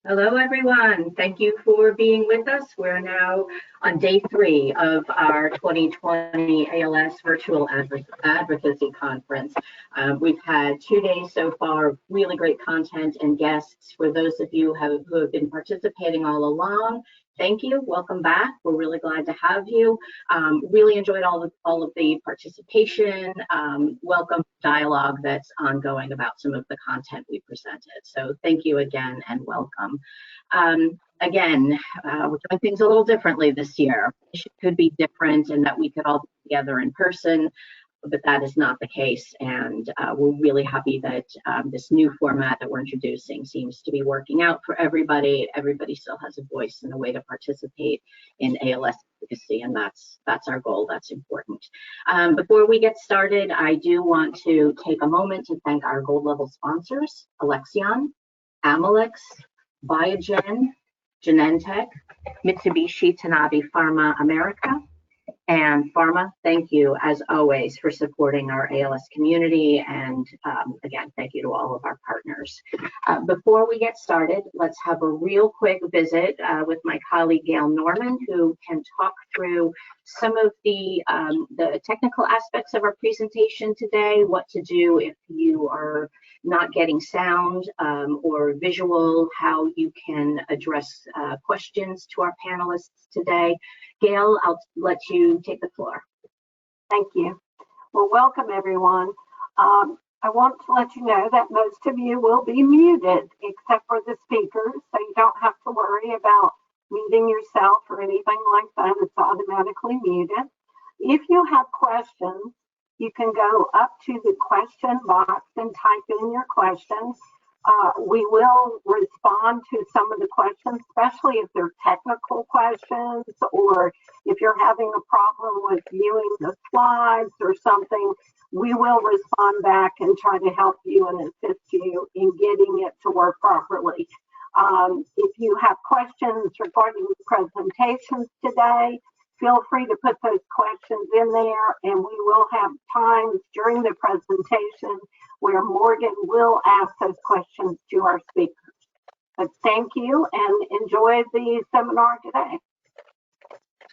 Hello, everyone. Thank you for being with us. We're now on day 3 of our 2020 ALS Virtual Advocacy Conference. We've had 2 days so far, really great content and guests. For those of you who have been participating all along, thank you. Welcome back. We're really glad to have you. Really enjoyed all of the participation. Welcome dialogue that's ongoing about some of the content we presented. So thank you again and welcome. Again, we're doing things a little differently this year. It could be different and that we could all be together in person, but that is not the case. And we're really happy that this new format that we're introducing seems to be working out for everybody. Everybody still has a voice and a way to participate in ALS advocacy, and that's our goal. That's important. Before we get started, I do want to take a moment to thank our gold level sponsors, Alexion, Amylyx, Biogen, Genentech, Mitsubishi Tanabe Pharma America, and Pharma. Thank you, as always, for supporting our ALS community. And again, thank you to all of our partners. Before we get started, let's have a real quick visit with my colleague, Gail Norman, who can talk through some of the technical aspects of our presentation today, what to do if you are not getting sound or visual, how you can address questions to our panelists today. Gail, I'll let you take the floor. Thank you. Well, welcome everyone. I want to let you know that most of you will be muted except for the speakers, so you don't have to worry about muting yourself or anything like that. It's automatically muted. If you have questions, you can go up to the question box and type in your questions. We will respond to some of the questions, especially if they're technical questions or if you're having a problem with viewing the slides or something. We will respond back and try to help you and assist you in getting it to work properly. If you have questions regarding the presentations today, feel free to put those questions in there, and we will have times during the presentation where Morgan will ask those questions to our speakers. But thank you and enjoy the seminar today.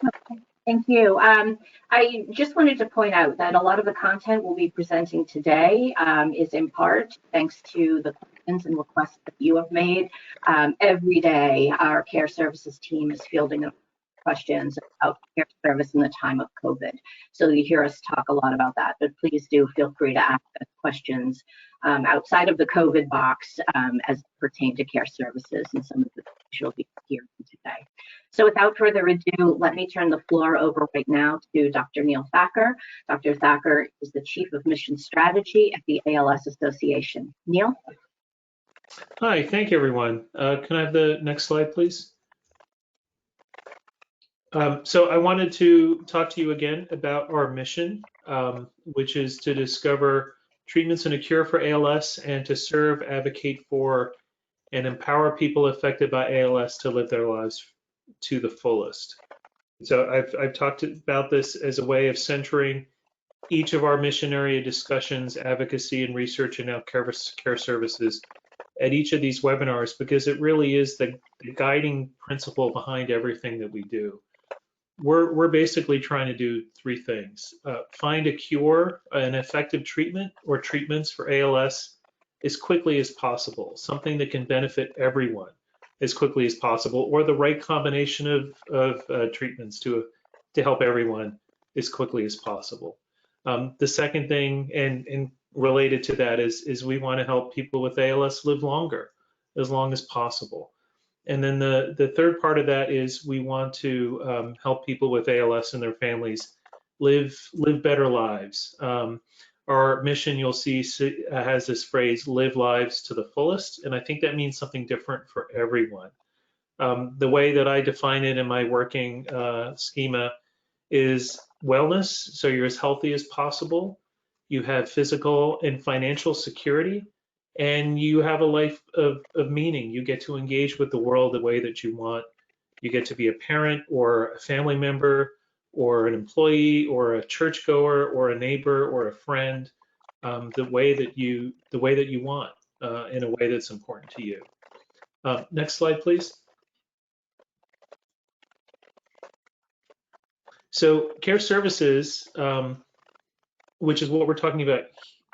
Okay, thank you. I just wanted to point out that a lot of the content we'll be presenting today is in part thanks to the questions and requests that you have made. Every day, our care services team is fielding questions about care service in the time of COVID. So you hear us talk a lot about that, but please do feel free to ask us questions outside of the COVID box as pertain to care services and some of the things you'll be hearing today. So without further ado, let me turn the floor over right now to Dr. Neil Thacker. Dr. Thacker is the Chief of Mission Strategy at the ALS Association. Neil? Hi, thank you, everyone. Can I have the next slide, please? So I wanted to talk to you again about our mission, which is to discover treatments and a cure for ALS and to serve, advocate for, and empower people affected by ALS to live their lives to the fullest. So I've talked about this as a way of centering each of our mission area discussions, advocacy, and research and now care services at each of these webinars because it really is the guiding principle behind everything that we do. We're basically trying to do 3 things. Find a cure, an effective treatment or treatments for ALS as quickly as possible, something that can benefit everyone as quickly as possible, or the right combination of treatments to help everyone as quickly as possible. The second thing, and related to that, is we want to help people with ALS live longer, as long as possible. And then the third part of that is we want to help people with ALS and their families live better lives. Our mission, you'll see, has this phrase, live lives to the fullest, and I think that means something different for everyone. The way that I define it in my working schema is wellness, so you're as healthy as possible, you have physical and financial security, and you have a life of meaning. You get to engage with the world the way that you want. You get to be a parent or a family member or an employee or a churchgoer or a neighbor or a friend, the way that you want in a way that's important to you. Next slide, please. So care services, which is what we're talking about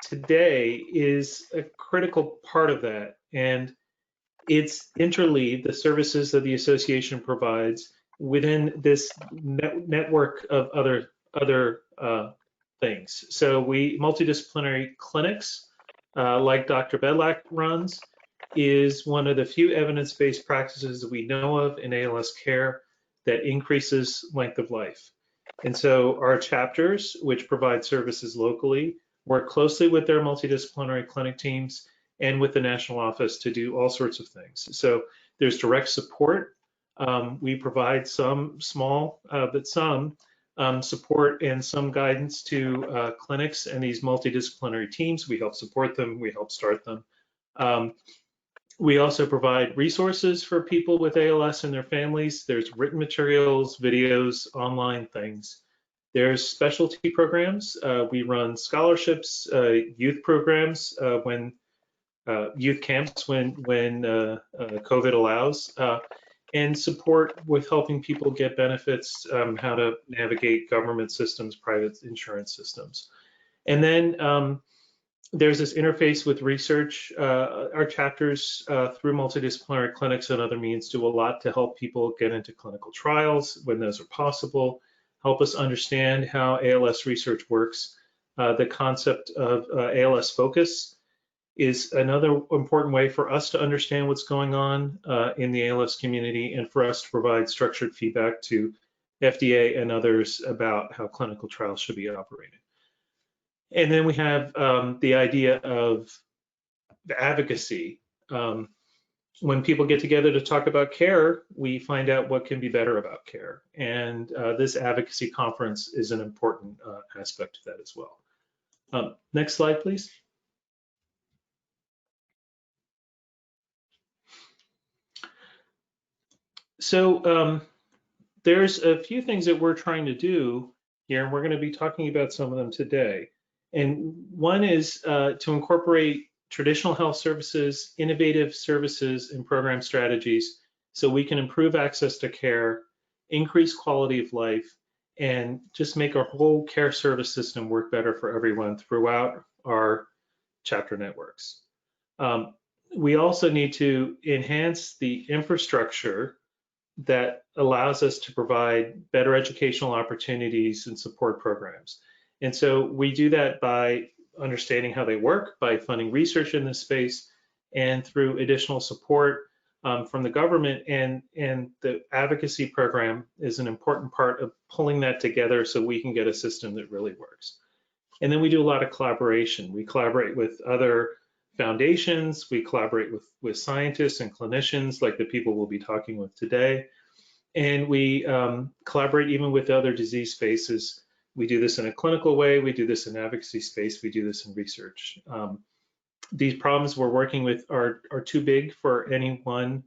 today, is a critical part of that. And it's interleaved, the services that the association provides within this network of other things. So multidisciplinary clinics, like Dr. Bedlack runs, is one of the few evidence-based practices that we know of in ALS care that increases length of life. And so our chapters, which provide services locally, work closely with their multidisciplinary clinic teams and with the national office to do all sorts of things. So there's direct support. We provide some small, but some support and some guidance to clinics and these multidisciplinary teams. We help support them, we help start them. We also provide resources for people with ALS and their families. There's written materials, videos, online things. There's specialty programs. We run scholarships, youth programs, youth camps when COVID allows, and support with helping people get benefits, how to navigate government systems, private insurance systems. And then there's this interface with research. Our chapters through multidisciplinary clinics and other means do a lot to help people get into clinical trials when those are possible, help us understand how ALS research works. The concept of ALS focus is another important way for us to understand what's going on in the ALS community and for us to provide structured feedback to FDA and others about how clinical trials should be operated. And then we have the idea of the advocacy. When people get together to talk about care, we find out what can be better about care. And this advocacy conference is an important aspect of that as well. Next slide, please. So there's a few things that we're trying to do here, and we're going to be talking about some of them today. And one is to incorporate traditional health services, innovative services, and program strategies so we can improve access to care, increase quality of life, and just make our whole care service system work better for everyone throughout our chapter networks. We also need to enhance the infrastructure that allows us to provide better educational opportunities and support programs. And so we do that by understanding how they work, by funding research in this space, and through additional support from the government. And the advocacy program is an important part of pulling that together so we can get a system that really works. And then we do a lot of collaboration. We collaborate with other foundations, we collaborate with scientists and clinicians like the people we'll be talking with today. And we collaborate even with other disease spaces. We do this in a clinical way, we do this in advocacy space, we do this in research. These problems we're working with are too big for any one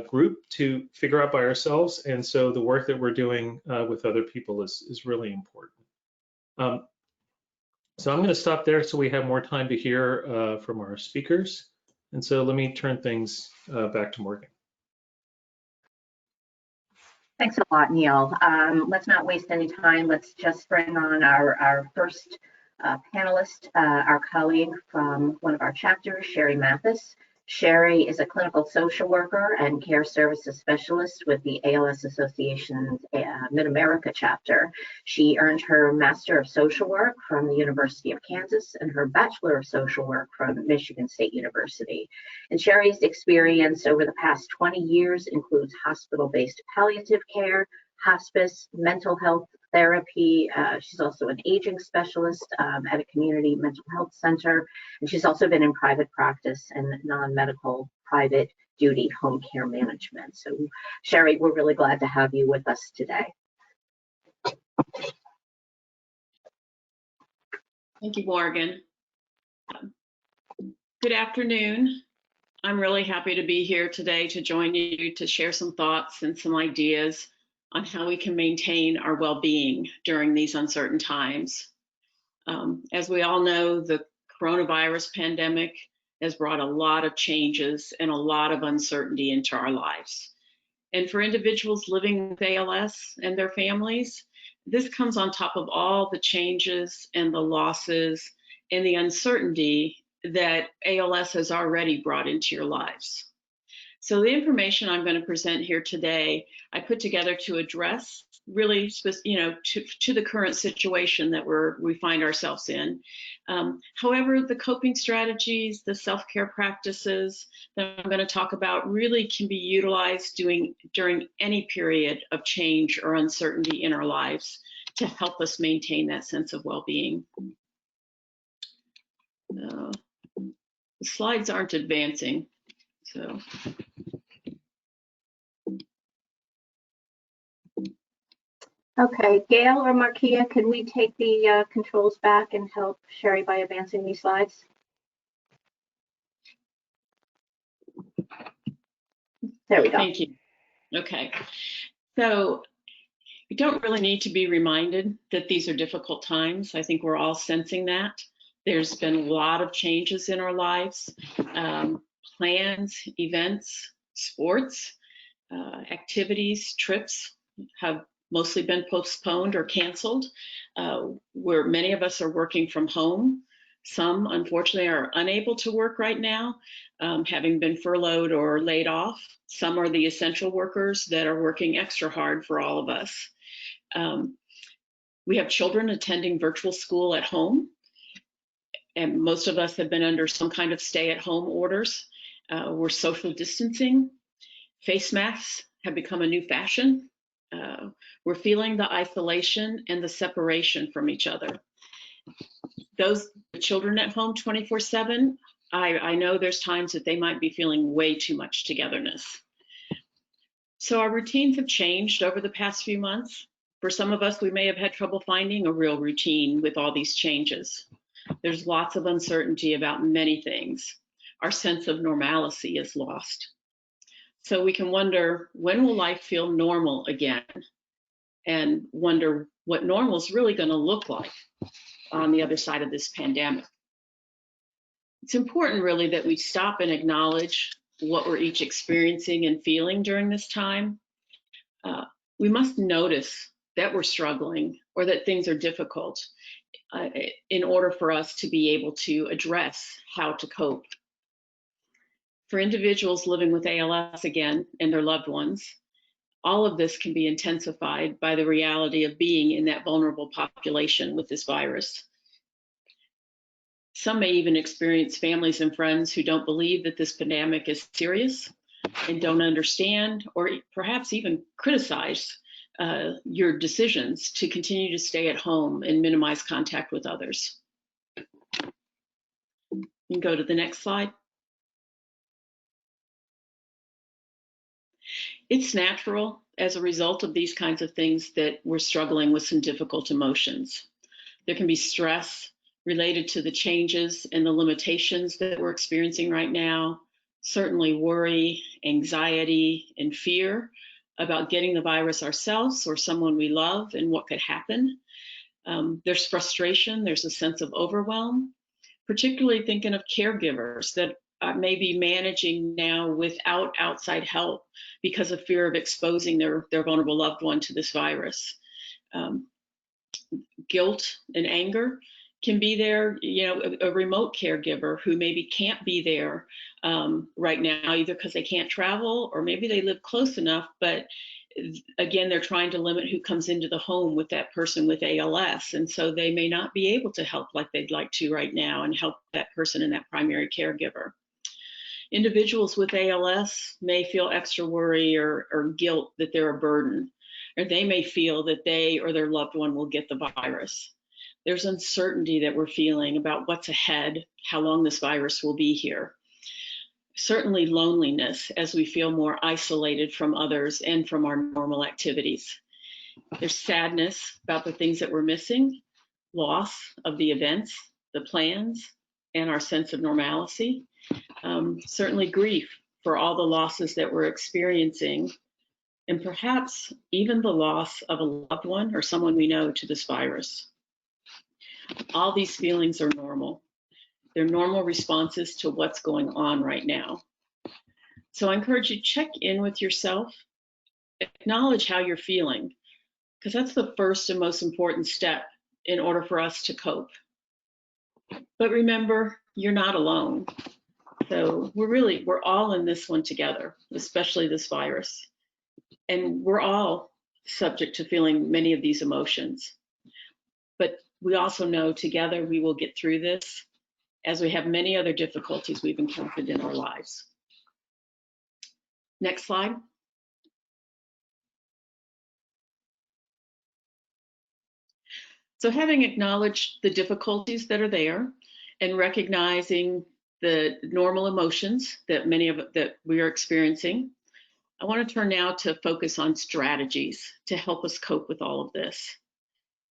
group to figure out by ourselves. And so the work that we're doing with other people is really important. So I'm going to stop there so we have more time to hear from our speakers. And so let me turn things back to Morgan. Thanks a lot, Neil. Let's not waste any time. Let's just bring on our first panelist, our colleague from one of our chapters, Sherry Mathis. Sherry is a clinical social worker and care services specialist with the ALS Association's Mid-America chapter. She earned her Master of Social Work from the University of Kansas and her Bachelor of Social Work from Michigan State University. And Sherry's experience over the past 20 years includes hospital-based palliative care, hospice, mental health therapy. She's also an aging specialist at a community mental health center. And she's also been in private practice and non-medical private duty home care management. So Sherry, we're really glad to have you with us today. Thank you, Morgan. Good afternoon. I'm really happy to be here today to join you to share some thoughts and some ideas on how we can maintain our well-being during these uncertain times. As we all know, the coronavirus pandemic has brought a lot of changes and a lot of uncertainty into our lives. And for individuals living with ALS and their families, this comes on top of all the changes and the losses and the uncertainty that ALS has already brought into your lives. So the information I'm going to present here today, I put together to address really, to the current situation that we find ourselves in. However, the coping strategies, the self-care practices that I'm going to talk about really can be utilized during any period of change or uncertainty in our lives to help us maintain that sense of well-being. The slides aren't advancing, so. Okay, Gail or Markia, can we take the controls back and help Sherry by advancing these slides? There we go. Thank you. Okay, so we don't really need to be reminded that these are difficult times. I think we're all sensing that. There's been a lot of changes in our lives, plans, events, sports, activities, trips have mostly been postponed or canceled, where many of us are working from home. Some, unfortunately, are unable to work right now, having been furloughed or laid off. Some are the essential workers that are working extra hard for all of us. We have children attending virtual school at home, and most of us have been under some kind of stay-at-home orders. We're social distancing. Face masks have become a new fashion. We're feeling the isolation and the separation from each other. Those children at home 24/7, I know there's times that they might be feeling way too much togetherness. So our routines have changed over the past few months. For some of us, we may have had trouble finding a real routine with all these changes. There's lots of uncertainty about many things. Our sense of normalcy is lost. So we can wonder, when will life feel normal again? And wonder what normal is really going to look like on the other side of this pandemic. It's important really that we stop and acknowledge what we're each experiencing and feeling during this time. We must notice that we're struggling or that things are difficult in order for us to be able to address how to cope. For individuals living with ALS again and their loved ones, all of this can be intensified by the reality of being in that vulnerable population with this virus. Some may even experience families and friends who don't believe that this pandemic is serious and don't understand or perhaps even criticize your decisions to continue to stay at home and minimize contact with others. You can go to the next slide. It's natural as a result of these kinds of things that we're struggling with some difficult emotions. There can be stress related to the changes and the limitations that we're experiencing right now, certainly worry, anxiety, and fear about getting the virus ourselves or someone we love and what could happen. There's frustration, there's a sense of overwhelm, particularly thinking of caregivers that may be managing now without outside help because of fear of exposing their vulnerable loved one to this virus. Guilt and anger can be there. A remote caregiver who maybe can't be there right now, either because they can't travel or maybe they live close enough, but again, they're trying to limit who comes into the home with that person with ALS. And so they may not be able to help like they'd like to right now and help that person and that primary caregiver. Individuals with ALS may feel extra worry or guilt that they're a burden, or they may feel that they or their loved one will get the virus. There's uncertainty that we're feeling about what's ahead, how long this virus will be here. Certainly loneliness as we feel more isolated from others and from our normal activities. There's sadness about the things that we're missing, loss of the events, the plans, and our sense of normalcy. Certainly grief for all the losses that we're experiencing, and perhaps even the loss of a loved one or someone we know to this virus. All these feelings are normal. They're normal responses to what's going on right now. So I encourage you to check in with yourself, acknowledge how you're feeling, because that's the first and most important step in order for us to cope. But remember, you're not alone. So we're all in this one together, especially this virus. And we're all subject to feeling many of these emotions. But we also know together we will get through this, as we have many other difficulties we've encountered in our lives. Next slide. So having acknowledged the difficulties that are there and recognizing the normal emotions that that we are experiencing, I want to turn now to focus on strategies to help us cope with all of this.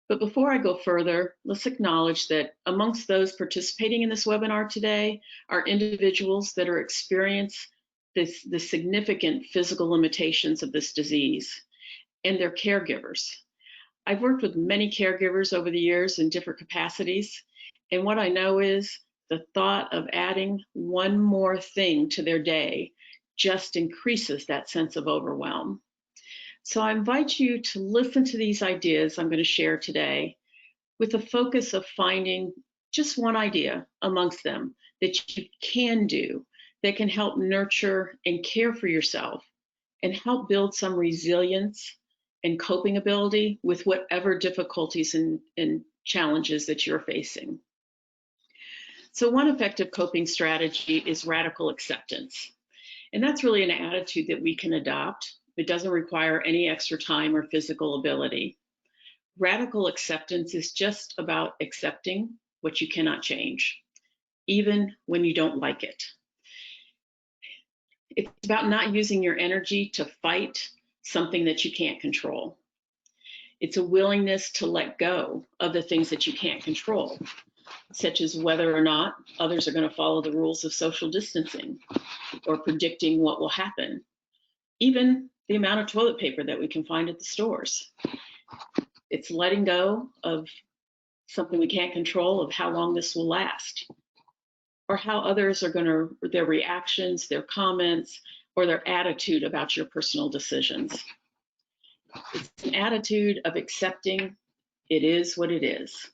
But before I go further, let's acknowledge that amongst those participating in this webinar today are individuals that are experiencing the significant physical limitations of this disease, and their caregivers. I've worked with many caregivers over the years in different capacities, and what I know is the thought of adding one more thing to their day just increases that sense of overwhelm. So I invite you to listen to these ideas I'm going to share today with the focus of finding just one idea amongst them that you can do that can help nurture and care for yourself and help build some resilience and coping ability with whatever difficulties and challenges that you're facing. So one effective coping strategy is radical acceptance. And that's really an attitude that we can adopt. It doesn't require any extra time or physical ability. Radical acceptance is just about accepting what you cannot change, even when you don't like it. It's about not using your energy to fight something that you can't control. It's a willingness to let go of the things that you can't control, such as whether or not others are going to follow the rules of social distancing or predicting what will happen, even the amount of toilet paper that we can find at the stores. It's letting go of something we can't control, of how long this will last, or how others are going to, their reactions, their comments, or their attitude about your personal decisions. It's an attitude of accepting it is what it is.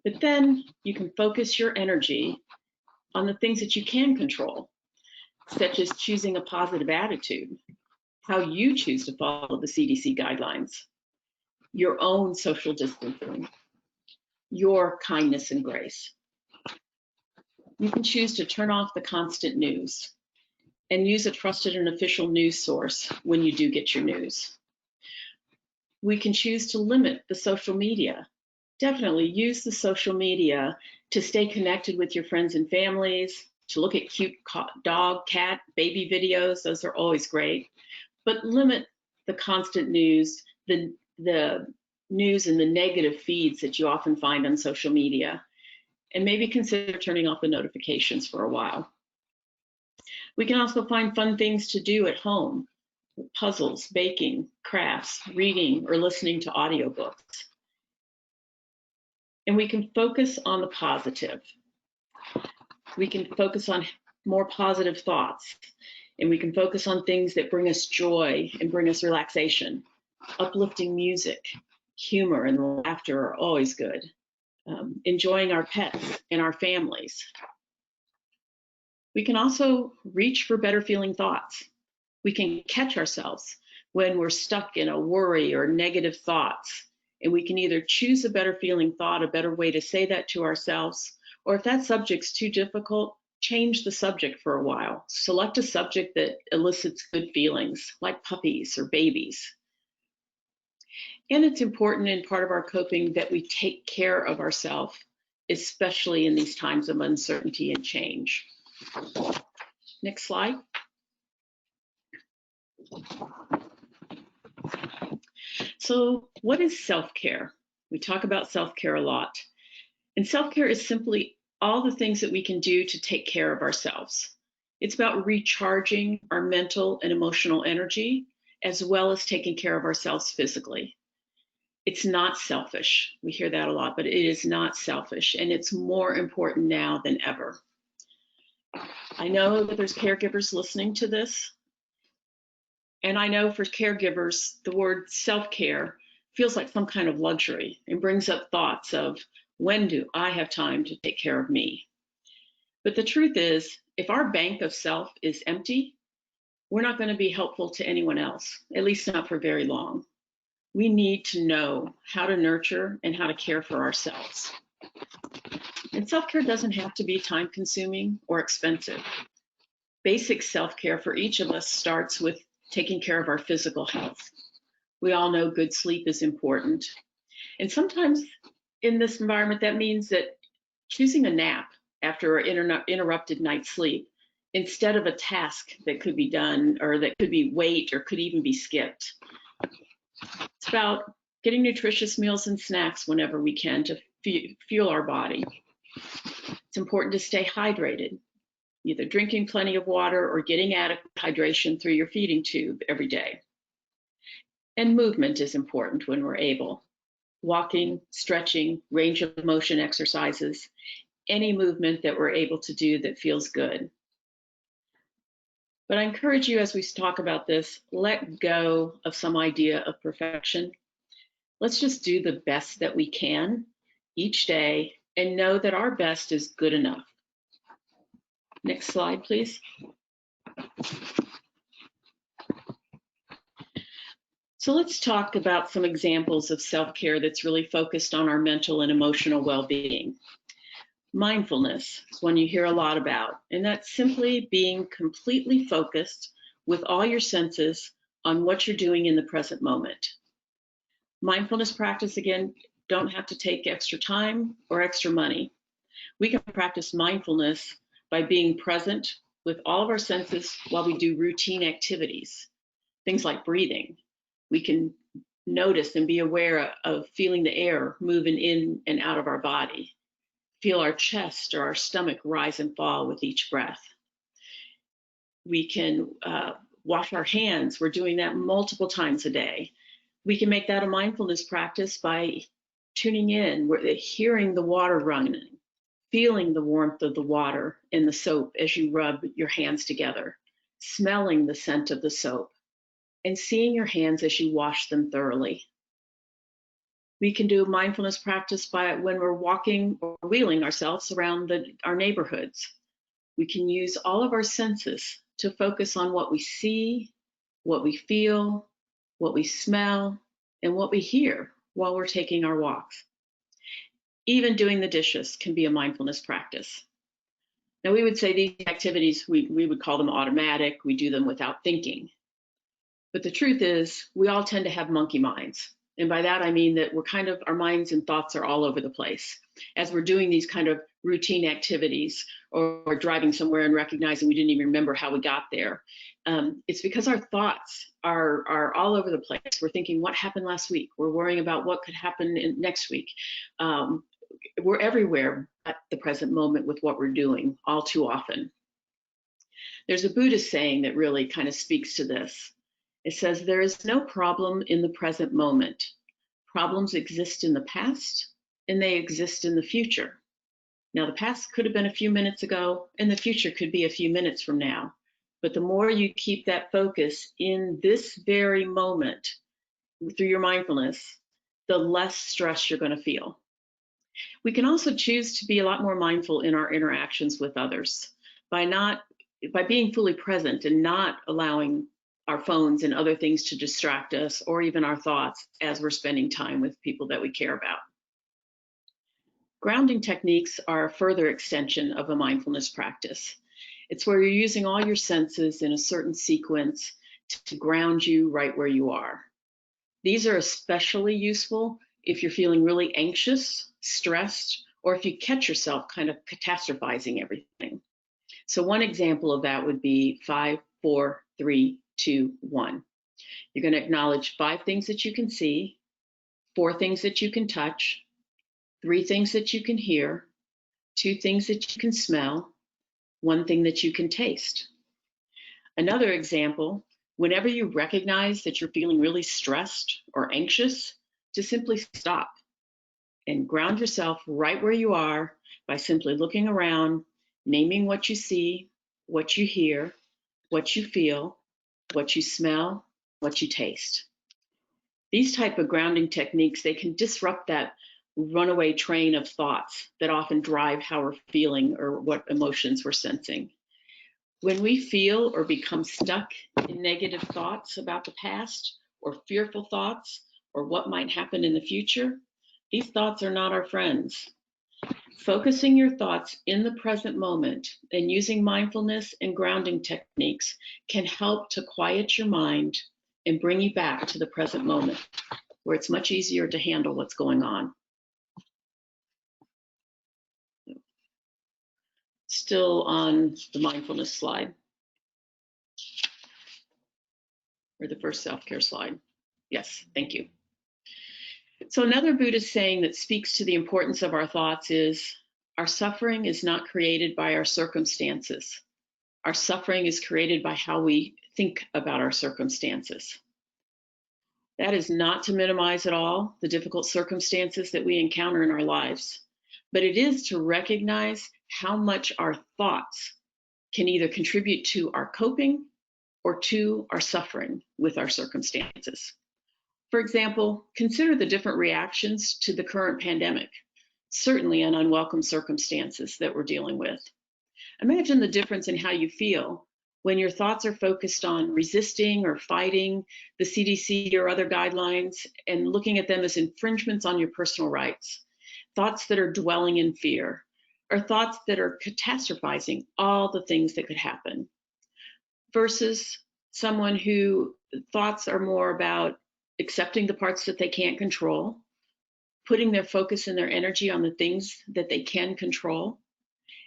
But then you can focus your energy on the things that you can control, such as choosing a positive attitude, how you choose to follow the CDC guidelines, your own social distancing, your kindness and grace. You can choose to turn off the constant news and use a trusted and official news source when you do get your news. We can choose to limit the social media. Definitely use the social media to stay connected with your friends and families, to look at cute dog, cat, baby videos. Those are always great. But limit the constant news, the news and the negative feeds that you often find on social media. And maybe consider turning off the notifications for a while. We can also find fun things to do at home: puzzles, baking, crafts, reading, or listening to audiobooks. And we can focus on the positive. We can focus on more positive thoughts, and we can focus on things that bring us joy and bring us relaxation. Uplifting music, humor, and laughter are always good. Enjoying our pets and our families. We can also reach for better feeling thoughts. We can catch ourselves when we're stuck in a worry or negative thoughts, and we can either choose a better feeling thought, a better way to say that to ourselves, or if that subject's too difficult, change the subject for a while. Select a subject that elicits good feelings, like puppies or babies. And it's important in part of our coping that we take care of ourselves, especially in these times of uncertainty and change. Next slide. So what is self-care? We talk about self-care a lot. And self-care is simply all the things that we can do to take care of ourselves. It's about recharging our mental and emotional energy, as well as taking care of ourselves physically. It's not selfish. We hear that a lot, but it is not selfish, and it's more important now than ever. I know that there's caregivers listening to this, and I know for caregivers, the word self-care feels like some kind of luxury and brings up thoughts of, when do I have time to take care of me? But the truth is, if our bank of self is empty, we're not going to be helpful to anyone else, at least not for very long. We need to know how to nurture and how to care for ourselves. And self-care doesn't have to be time-consuming or expensive. Basic self-care for each of us starts with taking care of our physical health. We all know good sleep is important. And sometimes in this environment, that means that choosing a nap after an interrupted night's sleep instead of a task that could be done or that could be wait or could even be skipped. It's about getting nutritious meals and snacks whenever we can to fuel our body. It's important to stay hydrated, either drinking plenty of water or getting adequate hydration through your feeding tube every day. And movement is important when we're able. Walking, stretching, range of motion exercises, any movement that we're able to do that feels good. But I encourage you, as we talk about this, let go of some idea of perfection. Let's just do the best that we can each day and know that our best is good enough. Next slide, please. So let's talk about some examples of self-care that's really focused on our mental and emotional well-being. Mindfulness is one you hear a lot about, and that's simply being completely focused with all your senses on what you're doing in the present moment. Mindfulness practice, again, don't have to take extra time or extra money. We can practice mindfulness by being present with all of our senses while we do routine activities, things like breathing. We can notice and be aware of feeling the air moving in and out of our body. Feel our chest or our stomach rise and fall with each breath. We can wash our hands. We're doing that multiple times a day. We can make that a mindfulness practice by tuning in, hearing the water running, feeling the warmth of the water in the soap as you rub your hands together, smelling the scent of the soap, and seeing your hands as you wash them thoroughly. We can do mindfulness practice by when we're walking or wheeling ourselves around our neighborhoods. We can use all of our senses to focus on what we see, what we feel, what we smell, and what we hear while we're taking our walks. Even doing the dishes can be a mindfulness practice. Now, we would say these activities, we would call them automatic. We do them without thinking. But the truth is, we all tend to have monkey minds. And by that, I mean that our minds and thoughts are all over the place. As we're doing these kind of routine activities or driving somewhere and recognizing we didn't even remember how we got there, it's because our thoughts are all over the place. We're thinking, what happened last week? We're worrying about what could happen next week. We're everywhere at the present moment with what we're doing all too often. There's a Buddhist saying that really kind of speaks to this. It says, there is no problem in the present moment. Problems exist in the past, and they exist in the future. Now, the past could have been a few minutes ago, and the future could be a few minutes from now. But the more you keep that focus in this very moment through your mindfulness, the less stress you're going to feel. We can also choose to be a lot more mindful in our interactions with others by being fully present and not allowing our phones and other things to distract us, or even our thoughts as we're spending time with people that we care about. Grounding techniques are a further extension of a mindfulness practice. It's where you're using all your senses in a certain sequence to ground you right where you are. These are especially useful if you're feeling really anxious, stressed, or if you catch yourself kind of catastrophizing everything. So one example of that would be 5, 4, 3, 2, 1. You're going to acknowledge 5 things that you can see, 4 things that you can touch, 3 things that you can hear, 2 things that you can smell, 1 thing that you can taste. Another example, whenever you recognize that you're feeling really stressed or anxious, to simply stop and ground yourself right where you are by simply looking around, naming what you see, what you hear, what you feel, what you smell, what you taste. These type of grounding techniques, they can disrupt that runaway train of thoughts that often drive how we're feeling or what emotions we're sensing. When we feel or become stuck in negative thoughts about the past or fearful thoughts or what might happen in the future, these thoughts are not our friends. Focusing your thoughts in the present moment and using mindfulness and grounding techniques can help to quiet your mind and bring you back to the present moment, where it's much easier to handle what's going on. Still on the mindfulness slide, or the first self-care slide. Yes, thank you. So another Buddhist saying that speaks to the importance of our thoughts is, our suffering is not created by our circumstances. Our suffering is created by how we think about our circumstances. That is not to minimize at all the difficult circumstances that we encounter in our lives, but it is to recognize how much our thoughts can either contribute to our coping or to our suffering with our circumstances. For example, consider the different reactions to the current pandemic, certainly an unwelcome circumstances that we're dealing with. Imagine the difference in how you feel when your thoughts are focused on resisting or fighting the CDC or other guidelines and looking at them as infringements on your personal rights, thoughts that are dwelling in fear, or thoughts that are catastrophizing all the things that could happen, versus someone who thoughts are more about accepting the parts that they can't control, putting their focus and their energy on the things that they can control,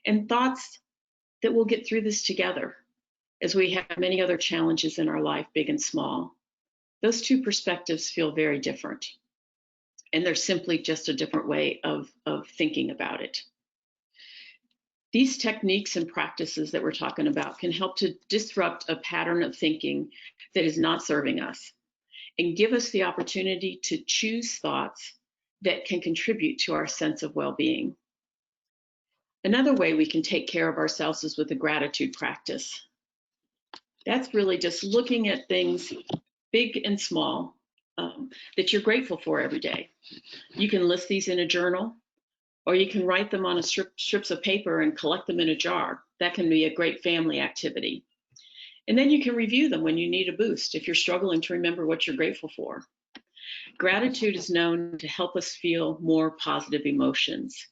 and thoughts that we'll get through this together as we have many other challenges in our life, big and small. Those two perspectives feel very different, and they're simply just a different way of thinking about it. These techniques and practices that we're talking about can help to disrupt a pattern of thinking that is not serving us and give us the opportunity to choose thoughts that can contribute to our sense of well-being. Another way we can take care of ourselves is with a gratitude practice. That's really just looking at things big and small that you're grateful for every day. You can list these in a journal, or you can write them on strips of paper and collect them in a jar. That can be a great family activity. And then you can review them when you need a boost if you're struggling to remember what you're grateful for. Gratitude is known to help us feel more positive emotions,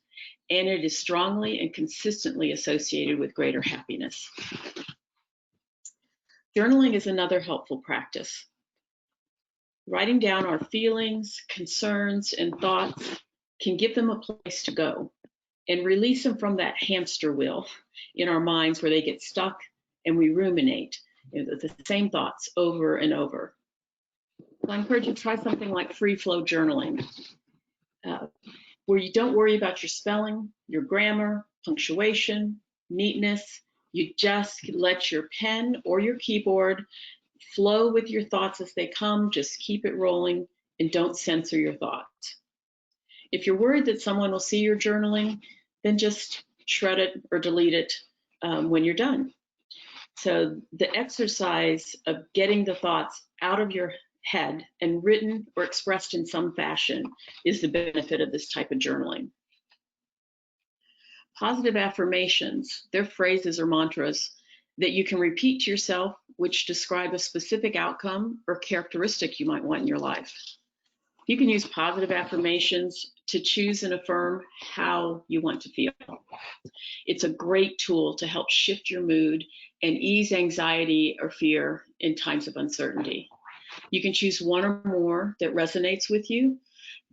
and it is strongly and consistently associated with greater happiness. Journaling is another helpful practice. Writing down our feelings, concerns, and thoughts can give them a place to go and release them from that hamster wheel in our minds where they get stuck and we ruminate the same thoughts over and over. So I encourage you to try something like free flow journaling, where you don't worry about your spelling, your grammar, punctuation, neatness. You just let your pen or your keyboard flow with your thoughts as they come. Just keep it rolling and don't censor your thoughts. If you're worried that someone will see your journaling, then just shred it or delete it when you're done. So the exercise of getting the thoughts out of your head and written or expressed in some fashion is the benefit of this type of journaling. Positive affirmations, they're phrases or mantras that you can repeat to yourself, which describe a specific outcome or characteristic you might want in your life. You can use positive affirmations to choose and affirm how you want to feel. It's a great tool to help shift your mood and ease anxiety or fear in times of uncertainty. You can choose one or more that resonates with you,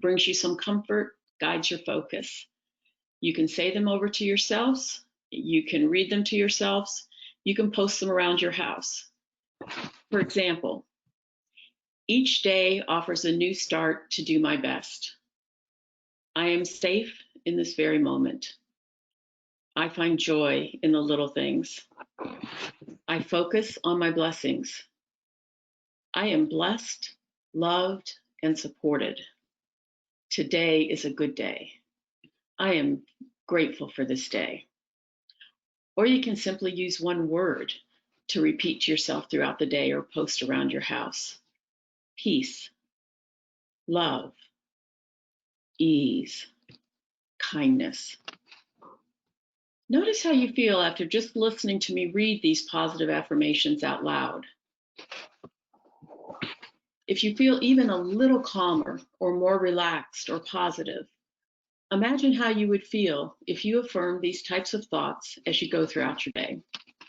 brings you some comfort, guides your focus. You can say them over to yourselves. You can read them to yourselves. You can post them around your house. For example, each day offers a new start to do my best. I am safe in this very moment. I find joy in the little things. I focus on my blessings. I am blessed, loved, and supported. Today is a good day. I am grateful for this day. Or you can simply use one word to repeat to yourself throughout the day or post around your house. Peace, love, ease, kindness. Notice how you feel after just listening to me read these positive affirmations out loud. If you feel even a little calmer or more relaxed or positive, imagine how you would feel if you affirmed these types of thoughts as you go throughout your day.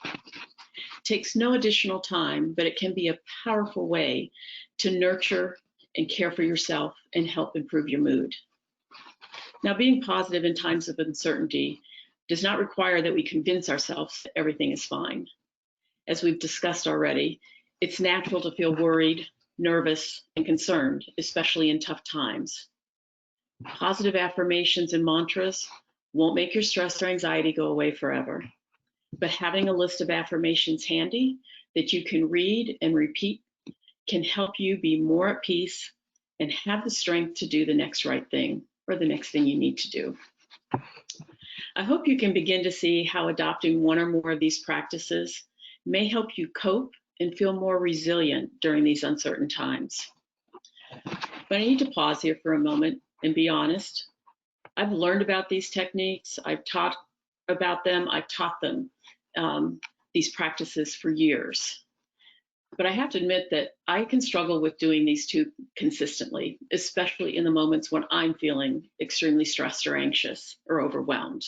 It takes no additional time, but it can be a powerful way to nurture and care for yourself and help improve your mood. Now, being positive in times of uncertainty does not require that we convince ourselves that everything is fine. As we've discussed already, it's natural to feel worried, nervous, and concerned, especially in tough times. Positive affirmations and mantras won't make your stress or anxiety go away forever, but having a list of affirmations handy that you can read and repeat can help you be more at peace and have the strength to do the next right thing or the next thing you need to do. I hope you can begin to see how adopting one or more of these practices may help you cope and feel more resilient during these uncertain times. But I need to pause here for a moment and be honest. I've learned about these techniques, I've taught about them, I've taught them these practices for years. But I have to admit that I can struggle with doing these two consistently, especially in the moments when I'm feeling extremely stressed or anxious or overwhelmed.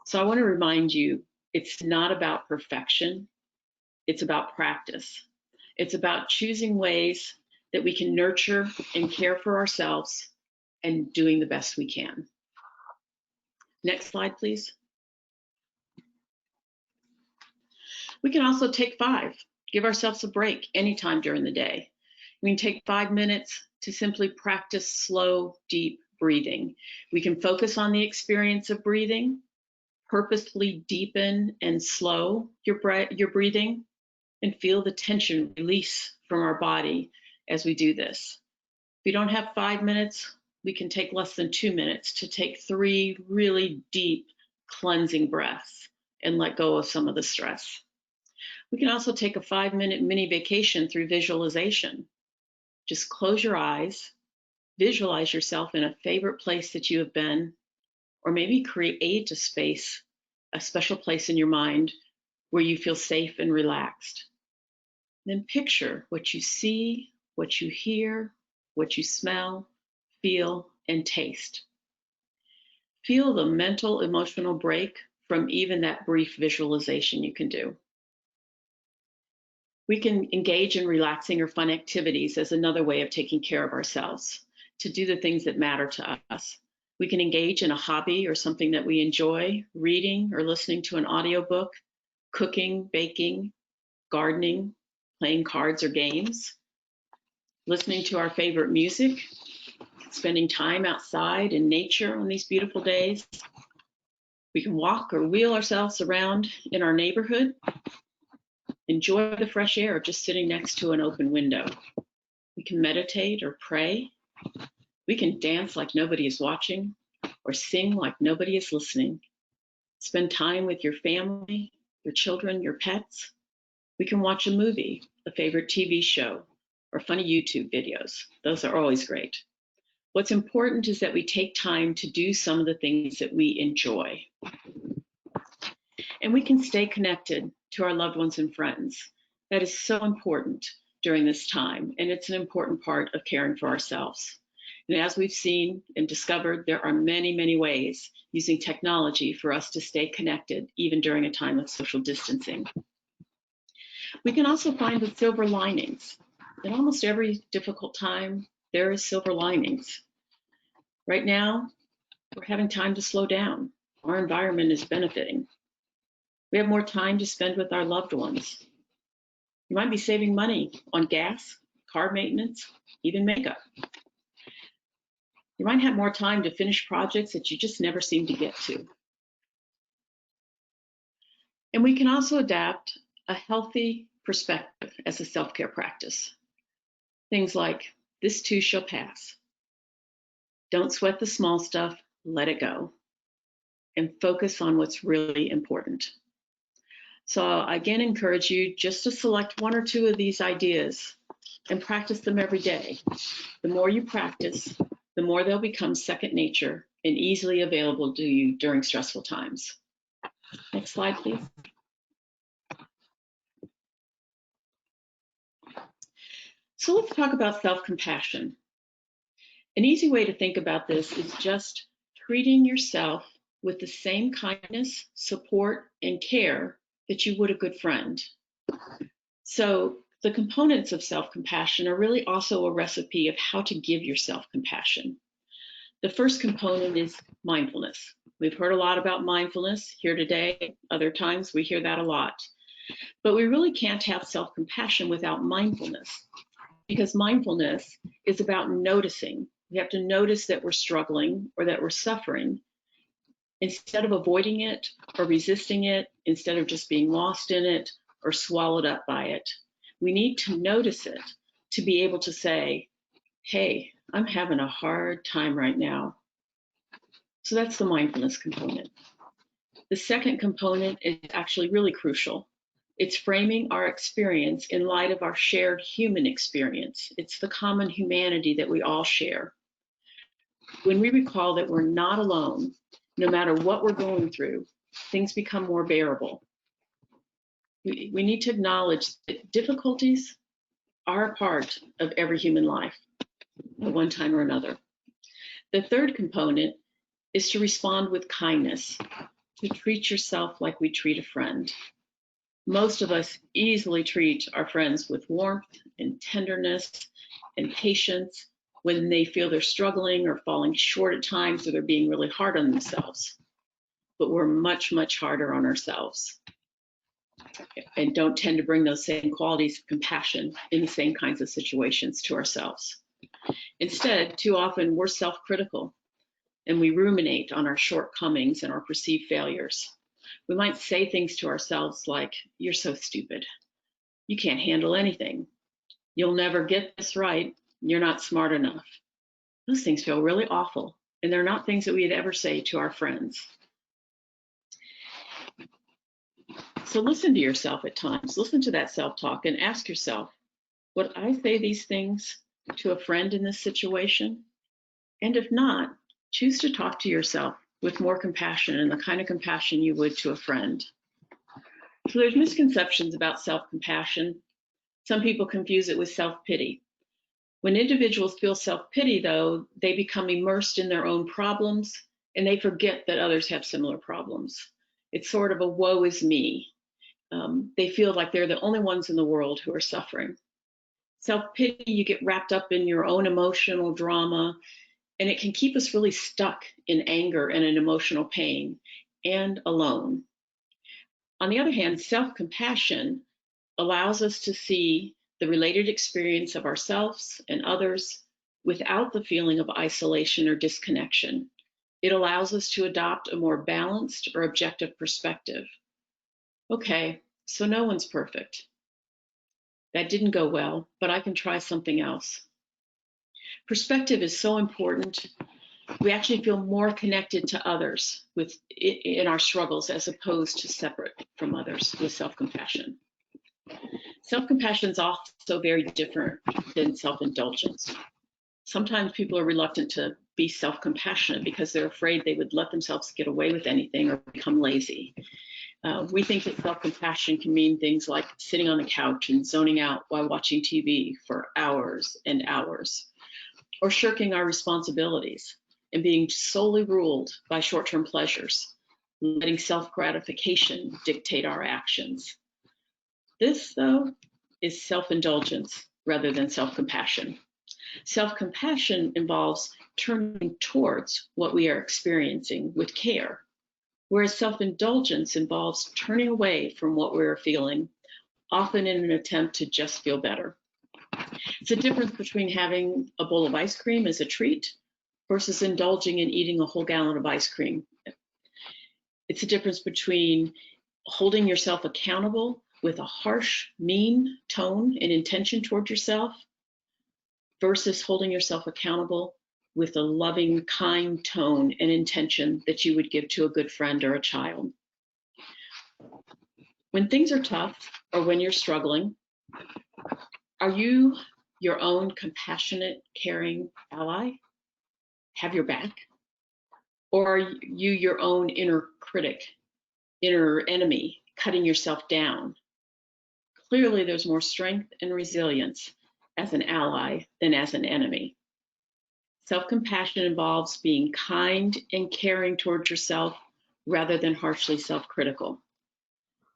So I want to remind you, it's not about perfection, it's about practice. It's about choosing ways that we can nurture and care for ourselves and doing the best we can. Next slide, please. We can also take 5. Give ourselves a break anytime during the day. We can take 5 minutes to simply practice slow, deep breathing. We can focus on the experience of breathing, purposefully deepen and slow your breathing, and feel the tension release from our body as we do this. If we don't have 5 minutes, we can take less than 2 minutes to take 3 really deep cleansing breaths and let go of some of the stress. We can also take a 5-minute mini vacation through visualization. Just close your eyes, visualize yourself in a favorite place that you have been, or maybe create a space, a special place in your mind where you feel safe and relaxed. Then picture what you see, what you hear, what you smell, feel, and taste. Feel the mental, emotional break from even that brief visualization you can do. We can engage in relaxing or fun activities as another way of taking care of ourselves, to do the things that matter to us. We can engage in a hobby or something that we enjoy, reading or listening to an audiobook, cooking, baking, gardening, playing cards or games, listening to our favorite music, spending time outside in nature on these beautiful days. We can walk or wheel ourselves around in our neighborhood, enjoy the fresh air just sitting next to an open window. We can meditate or pray. We can dance like nobody is watching or sing like nobody is listening. Spend time with your family, your children, your pets. We can watch a movie, a favorite TV show, or funny YouTube videos. Those are always great. What's important is that we take time to do some of the things that we enjoy. And we can stay connected to our loved ones and friends. That is so important during this time, and it's an important part of caring for ourselves. And as we've seen and discovered, there are many, many ways using technology for us to stay connected, even during a time of social distancing. We can also find the silver linings. In almost every difficult time, there is silver linings. Right now, we're having time to slow down. Our environment is benefiting. We have more time to spend with our loved ones. You might be saving money on gas, car maintenance, even makeup. You might have more time to finish projects that you just never seem to get to. And we can also adapt a healthy perspective as a self-care practice. Things like, this too shall pass. Don't sweat the small stuff, let it go, and focus on what's really important. So I again encourage you just to select one or two of these ideas and practice them every day. The more you practice, the more they'll become second nature and easily available to you during stressful times. Next slide, please. So let's talk about self-compassion. An easy way to think about this is just treating yourself with the same kindness, support, and care that you would a good friend. So the components of self-compassion are really also a recipe of how to give yourself compassion. The first component is mindfulness. We've heard a lot about mindfulness here today. Other times we hear that a lot. But we really can't have self-compassion without mindfulness, because mindfulness is about noticing. We have to notice that we're struggling or that we're suffering. Instead of avoiding it or resisting it, instead of just being lost in it or swallowed up by it, we need to notice it to be able to say, hey, I'm having a hard time right now. So that's the mindfulness component. The second component is actually really crucial. It's framing our experience in light of our shared human experience. It's the common humanity that we all share. When we recall that we're not alone, no matter what we're going through, things become more bearable. We need to acknowledge that difficulties are a part of every human life at one time or another. The third component is to respond with kindness, to treat yourself like we treat a friend. Most of us easily treat our friends with warmth and tenderness and patience when they feel they're struggling or falling short at times, or they're being really hard on themselves. But we're much, much harder on ourselves and don't tend to bring those same qualities of compassion in the same kinds of situations to ourselves. Instead, too often we're self-critical and we ruminate on our shortcomings and our perceived failures. We might say things to ourselves like, you're so stupid. You can't handle anything. You'll never get this right. You're not smart enough. Those things feel really awful, and they're not things that we'd ever say to our friends. So listen to yourself at times. Listen to that self-talk and ask yourself, would I say these things to a friend in this situation? And if not, choose to talk to yourself with more compassion and the kind of compassion you would to a friend. So there's misconceptions about self-compassion. Some people confuse it with self-pity. When individuals feel self-pity, though, they become immersed in their own problems and they forget that others have similar problems. It's sort of a woe is me. They feel like they're the only ones in the world who are suffering. Self-pity, you get wrapped up in your own emotional drama, and it can keep us really stuck in anger and in emotional pain and alone. On the other hand, self-compassion allows us to see the related experience of ourselves and others without the feeling of isolation or disconnection. It allows us to adopt a more balanced or objective perspective. Okay, so no one's perfect. That didn't go well, but I can try something else. Perspective is so important. We actually feel more connected to others in our struggles as opposed to separate from others with self-compassion. Self-compassion is also very different than self-indulgence. Sometimes people are reluctant to be self-compassionate because they're afraid they would let themselves get away with anything or become lazy. We think that self-compassion can mean things like sitting on the couch and zoning out while watching TV for hours and hours, or shirking our responsibilities and being solely ruled by short-term pleasures, letting self-gratification dictate our actions. This, though, is self-indulgence rather than self-compassion. Self-compassion involves turning towards what we are experiencing with care, whereas self-indulgence involves turning away from what we're feeling, often in an attempt to just feel better. It's a difference between having a bowl of ice cream as a treat versus indulging in eating a whole gallon of ice cream. It's a difference between holding yourself accountable with a harsh, mean tone and intention toward yourself versus holding yourself accountable with a loving, kind tone and intention that you would give to a good friend or a child. When things are tough or when you're struggling, are you your own compassionate, caring ally? Have your back? Or are you your own inner critic, inner enemy, cutting yourself down? Clearly, there's more strength and resilience as an ally than as an enemy. Self-compassion involves being kind and caring towards yourself rather than harshly self-critical.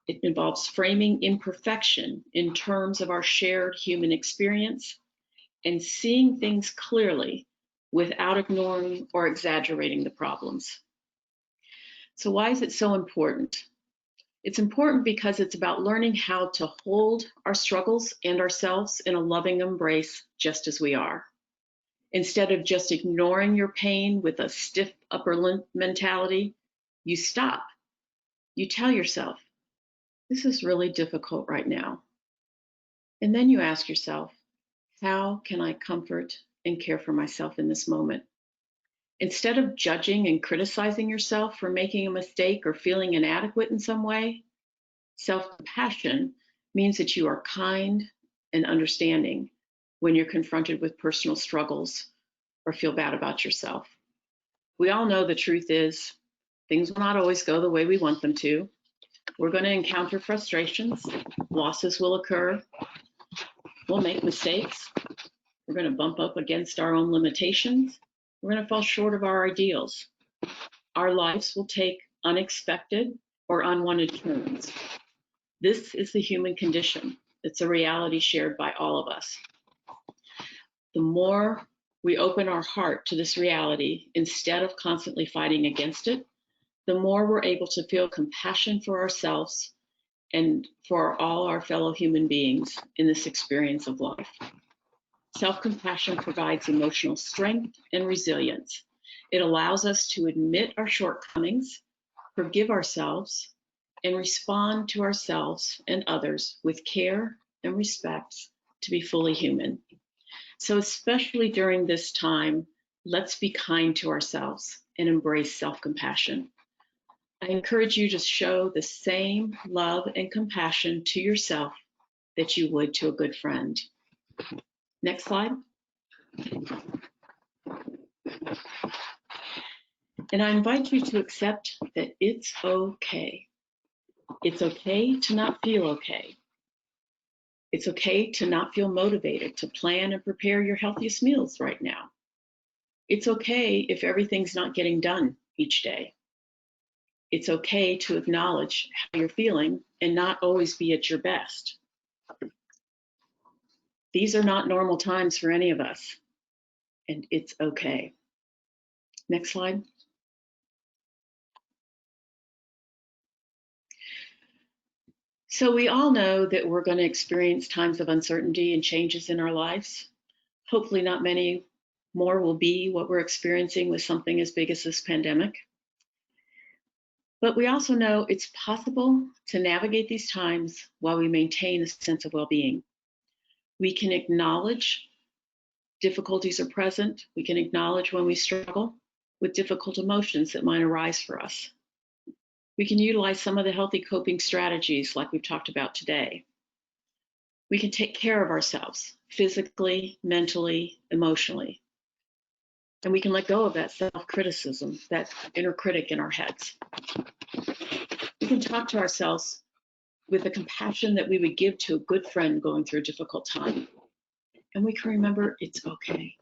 It involves framing imperfection in terms of our shared human experience and seeing things clearly without ignoring or exaggerating the problems. So why is it so important? It's important because it's about learning how to hold our struggles and ourselves in a loving embrace just as we are. Instead of just ignoring your pain with a stiff upper lip mentality, you stop. You tell yourself, this is really difficult right now. And then you ask yourself, how can I comfort and care for myself in this moment? Instead of judging and criticizing yourself for making a mistake or feeling inadequate in some way, self-compassion means that you are kind and understanding when you're confronted with personal struggles or feel bad about yourself. We all know the truth is things will not always go the way we want them to. We're going to encounter frustrations, losses will occur, we'll make mistakes, we're going to bump up against our own limitations, we're going to fall short of our ideals. Our lives will take unexpected or unwanted turns. This is the human condition. It's a reality shared by all of us. The more we open our heart to this reality instead of constantly fighting against it, the more we're able to feel compassion for ourselves and for all our fellow human beings in this experience of life. Self-compassion provides emotional strength and resilience. It allows us to admit our shortcomings, forgive ourselves, and respond to ourselves and others with care and respect to be fully human. So especially during this time, let's be kind to ourselves and embrace self-compassion. I encourage you to show the same love and compassion to yourself that you would to a good friend. Next slide. And I invite you to accept that it's okay. It's okay to not feel okay. It's okay to not feel motivated to plan and prepare your healthiest meals right now. It's okay if everything's not getting done each day. It's okay to acknowledge how you're feeling and not always be at your best. These are not normal times for any of us, and it's okay. Next slide. So we all know that we're going to experience times of uncertainty and changes in our lives. Hopefully not many more will be what we're experiencing with something as big as this pandemic. But we also know it's possible to navigate these times while we maintain a sense of well-being. We can acknowledge difficulties are present. We can acknowledge when we struggle with difficult emotions that might arise for us. We can utilize some of the healthy coping strategies like we've talked about today. We can take care of ourselves physically, mentally, emotionally. And we can let go of that self-criticism, that inner critic in our heads. We can talk to ourselves with the compassion that we would give to a good friend going through a difficult time. And we can remember it's okay.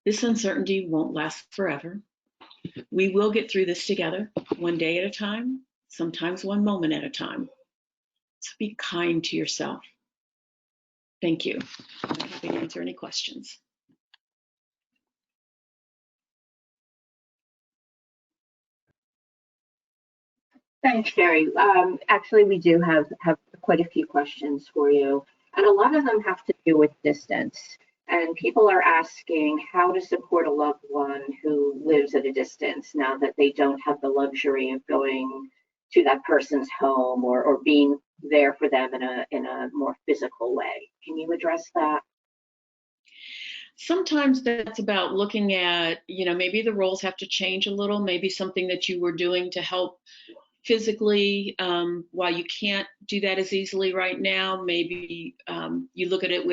This uncertainty won't last forever. We will get through this together, one day at a time, sometimes one moment at a time. So be kind to yourself. Thank you. I'm happy to answer any questions. Thanks, Sherry. Actually, we do have quite a few questions for you, and a lot of them have to do with distance. And people are asking how to support a loved one who lives at a distance now that they don't have the luxury of going to that person's home or being there for them in a more physical way. Can you address that? Sometimes that's about looking at, maybe the roles have to change a little, maybe something that you were doing to help physically, while you can't do that as easily right now, maybe you look at it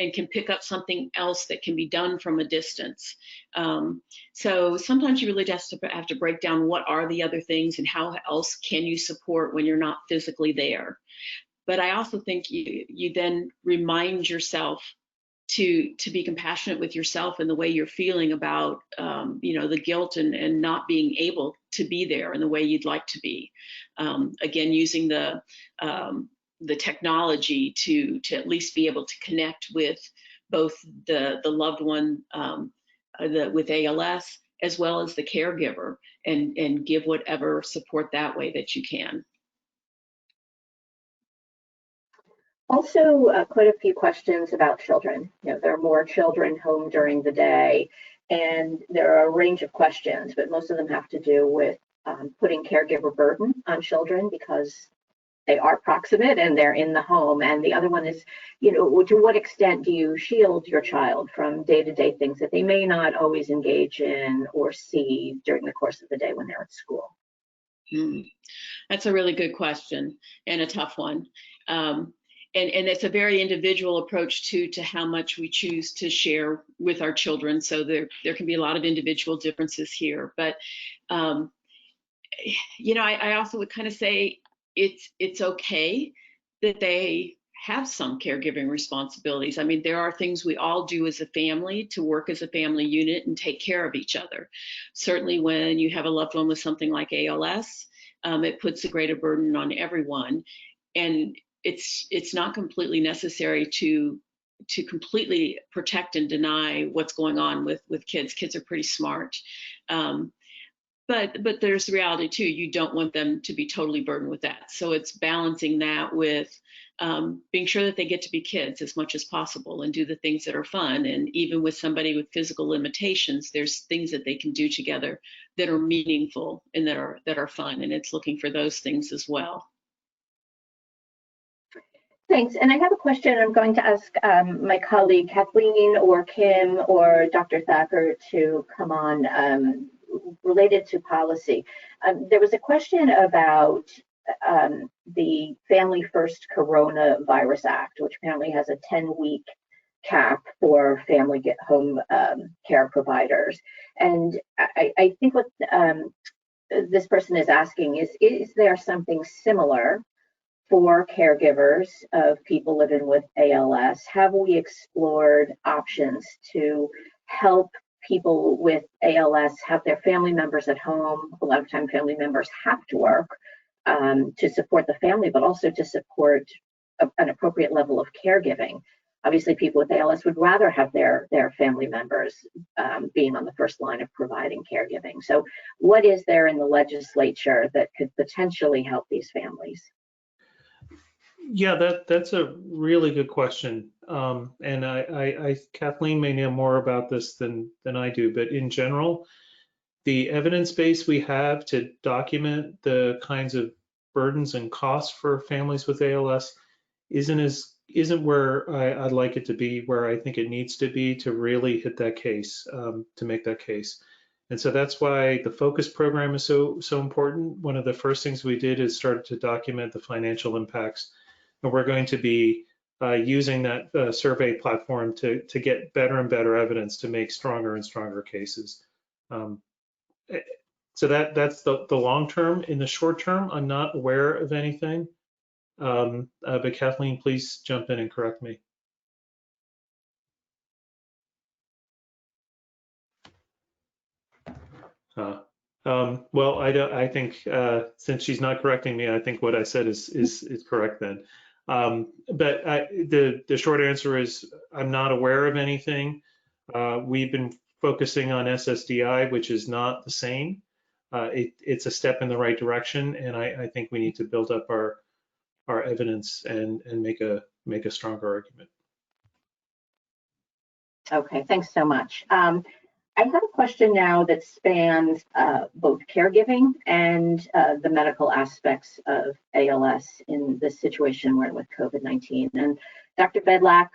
and can pick up something else that can be done from a distance. So sometimes you really just have to break down what are the other things and how else can you support when you're not physically there. But I also think you then remind yourself to be compassionate with yourself and the way you're feeling about the guilt and not being able to be there in the way you'd like to be. Again, using the technology to at least be able to connect with both the loved one with ALS as well as the caregiver, and give whatever support that way that you can. Also, quite a few questions about children. There are more children home during the day, and there are a range of questions, but most of them have to do with putting caregiver burden on children because they are proximate and they're in the home. And the other one is, to what extent do you shield your child from day-to-day things that they may not always engage in or see during the course of the day when they're at school? That's a really good question and a tough one. And it's a very individual approach to how much we choose to share with our children. So there can be a lot of individual differences here. But, I also would kind of say it's okay that they have some caregiving responsibilities. I mean, there are things we all do as a family to work as a family unit and take care of each other. Certainly when you have a loved one with something like ALS, it puts a greater burden on everyone. And it's not completely necessary to completely protect and deny what's going on with kids. Kids are pretty smart. But there's the reality too, you don't want them to be totally burdened with that. So it's balancing that with being sure that they get to be kids as much as possible and do the things that are fun. And even with somebody with physical limitations, there's things that they can do together that are meaningful and that are fun. And it's looking for those things as well. Thanks. And I have a question I'm going to ask my colleague Kathleen or Kim or Dr. Thacker to come on related to policy. There was a question about the Family First Coronavirus Act, which apparently has a 10-week cap for family home care providers. And I think what this person is asking is there something similar for caregivers of people living with ALS? Have we explored options to help people with ALS have their family members at home? A lot of time family members have to work to support the family, but also to support an appropriate level of caregiving. Obviously, people with ALS would rather have their family members being on the first line of providing caregiving. So what is there in the legislature that could potentially help these families? Yeah, that's a really good question. And I Kathleen may know more about this than I do, but in general, the evidence base we have to document the kinds of burdens and costs for families with ALS isn't where I'd like it to be, where I think it needs to be to really hit that case, to make that case. And so that's why the focus program is so important. One of the first things we did is started to document the financial impacts. And we're going to be using that survey platform to get better and better evidence to make stronger and stronger cases. So that's the long term. In the short term, I'm not aware of anything. But Kathleen, please jump in and correct me. Well, I think since she's not correcting me, I think what I said is correct then. But the short answer is I'm not aware of anything. We've been focusing on SSDI, which is not the same. It's a step in the right direction, and I think we need to build up our evidence and make a stronger argument. Okay, thanks so much. I have a question now that spans both caregiving and the medical aspects of ALS in this situation we're in with COVID-19. And Dr. Bedlack,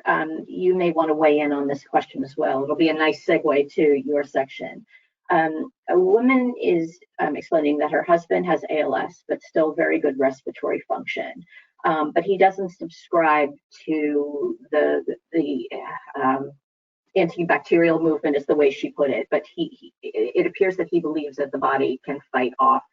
you may want to weigh in on this question as well. It'll be a nice segue to your section. A woman is explaining that her husband has ALS, but still very good respiratory function. But he doesn't subscribe to the antibacterial movement, is the way she put it. But it appears that he believes that the body can fight off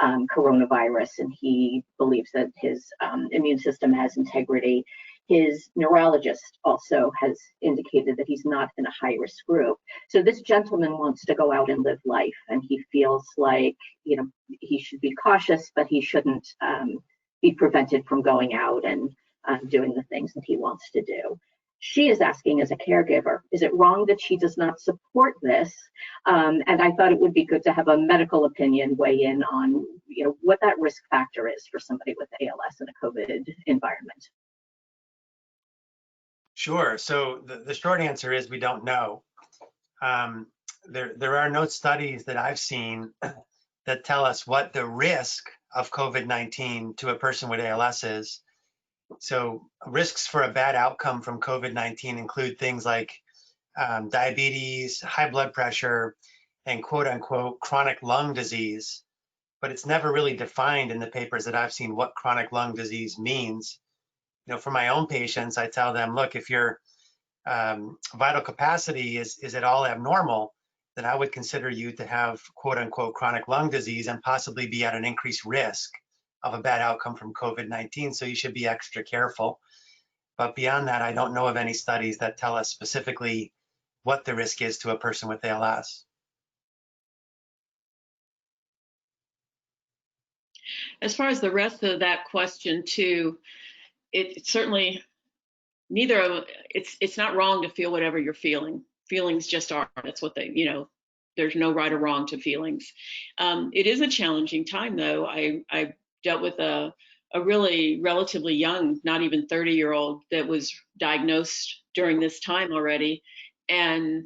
coronavirus, and he believes that his immune system has integrity. His neurologist also has indicated that he's not in a high-risk group. So this gentleman wants to go out and live life, and he feels like, you know, he should be cautious, but he shouldn't be prevented from going out and doing the things that he wants to do. She is asking, as a caregiver, is it wrong that she does not support this? And I thought it would be good to have a medical opinion weigh in on, you know, what that risk factor is for somebody with ALS in a COVID environment. Sure. So the short answer is we don't know. There are no studies that I've seen that tell us what the risk of COVID-19 to a person with ALS is. So risks for a bad outcome from COVID-19 include things like diabetes, high blood pressure, and quote unquote chronic lung disease. But it's never really defined in the papers that I've seen what chronic lung disease means. You know, for my own patients, I tell them, look, if your vital capacity is at all abnormal, then I would consider you to have quote unquote chronic lung disease and possibly be at an increased risk of a bad outcome from COVID-19. So you should be extra careful. But beyond that, I don't know of any studies that tell us specifically what the risk is to a person with ALS. As far as the rest of that question too, it's certainly it's not wrong to feel whatever you're feeling. Feelings just are. That's what they, you know, there's no right or wrong to feelings. It is a challenging time though. I dealt with a really relatively young, not even 30-year-old that was diagnosed during this time already, and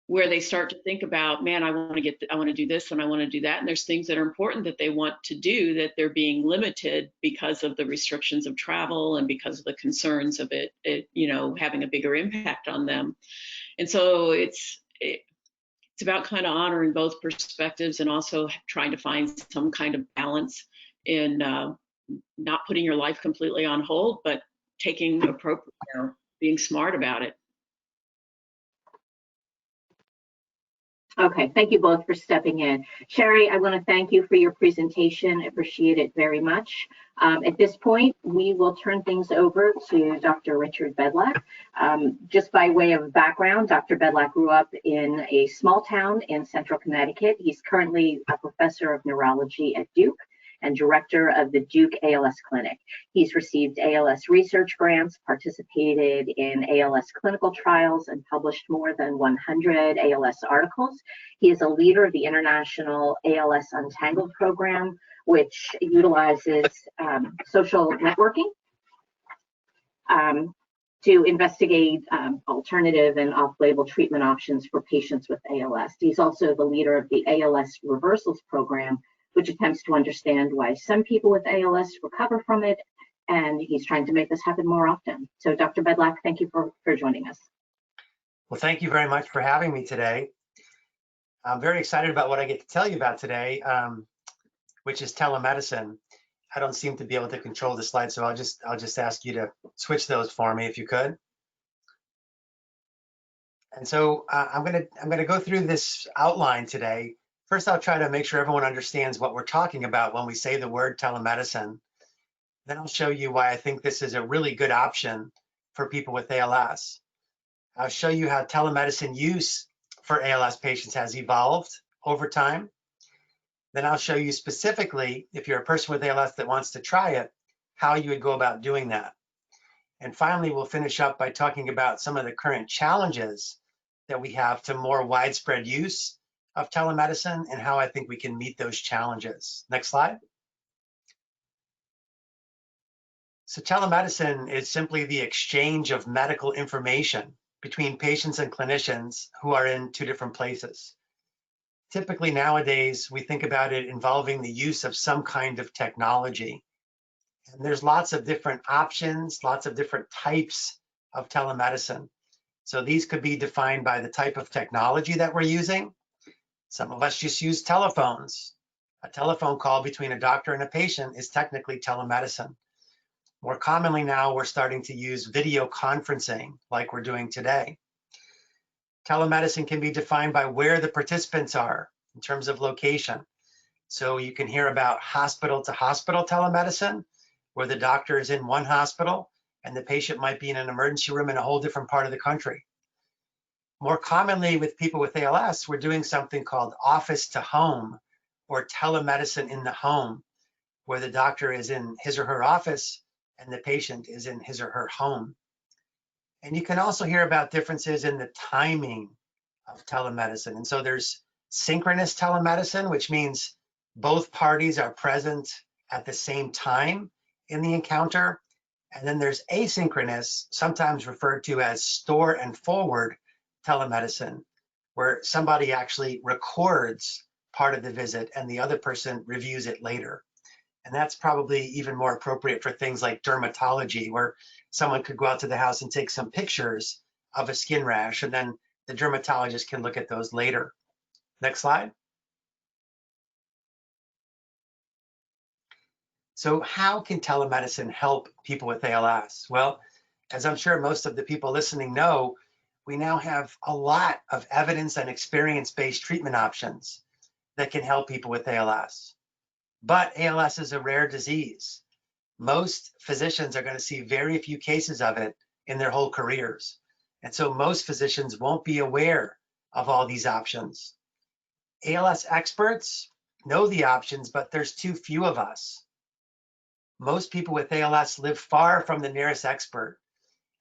where they start to think about, man, I want to do this and I want to do that. And there's things that are important that they want to do that they're being limited because of the restrictions of travel and because of the concerns of it you know, having a bigger impact on them. And so it's about kind of honoring both perspectives and also trying to find some kind of balance in not putting your life completely on hold, but taking appropriate, you know, being smart about it. Okay, thank you both for stepping in. Sherry, I want to thank you for your presentation. Appreciate it very much. At this point, we will turn things over to Dr. Richard Bedlack. Just by way of background, Dr. Bedlack grew up in a small town in central Connecticut. He's currently a professor of neurology at Duke and director of the Duke ALS Clinic. He's received ALS research grants, participated in ALS clinical trials, and published more than 100 ALS articles. He is a leader of the International ALS Untitled program, which utilizes social networking to investigate alternative and off-label treatment options for patients with ALS. He's also the leader of the ALS Reversals program, which attempts to understand why some people with ALS recover from it, and he's trying to make this happen more often. So Dr. Bedlack, thank you for joining us. Well, thank you very much for having me today. I'm very excited about what I get to tell you about today, which is telemedicine. I don't seem to be able to control the slide, so I'll just ask you to switch those for me if you could. And so I'm gonna go through this outline today. First, I'll try to make sure everyone understands what we're talking about when we say the word telemedicine. Then I'll show you why I think this is a really good option for people with ALS. I'll show you how telemedicine use for ALS patients has evolved over time. Then I'll show you specifically, if you're a person with ALS that wants to try it, how you would go about doing that. And finally, we'll finish up by talking about some of the current challenges that we have to more widespread use of telemedicine and how I think we can meet those challenges. Next slide. So telemedicine is simply the exchange of medical information between patients and clinicians who are in two different places. Typically nowadays, we think about it involving the use of some kind of technology. And there's lots of different options, lots of different types of telemedicine. So these could be defined by the type of technology that we're using. Some of us just use telephones. A telephone call between a doctor and a patient is technically telemedicine. More commonly now, we're starting to use video conferencing like we're doing today. Telemedicine can be defined by where the participants are in terms of location. So you can hear about hospital to hospital telemedicine, where the doctor is in one hospital and the patient might be in an emergency room in a whole different part of the country. More commonly with people with ALS, we're doing something called office to home or telemedicine in the home, where the doctor is in his or her office and the patient is in his or her home. And you can also hear about differences in the timing of telemedicine. And so there's synchronous telemedicine, which means both parties are present at the same time in the encounter. And then there's asynchronous, sometimes referred to as store and forward telemedicine, where somebody actually records part of the visit and the other person reviews it later. And that's probably even more appropriate for things like dermatology, where someone could go out to the house and take some pictures of a skin rash, and then the dermatologist can look at those later. Next slide. So how can telemedicine help people with ALS? Well, as I'm sure most of the people listening know, we now have a lot of evidence and experience-based treatment options that can help people with ALS. But ALS is a rare disease. Most physicians are going to see very few cases of it in their whole careers. And so most physicians won't be aware of all these options. ALS experts know the options, but there's too few of us. Most people with ALS live far from the nearest expert.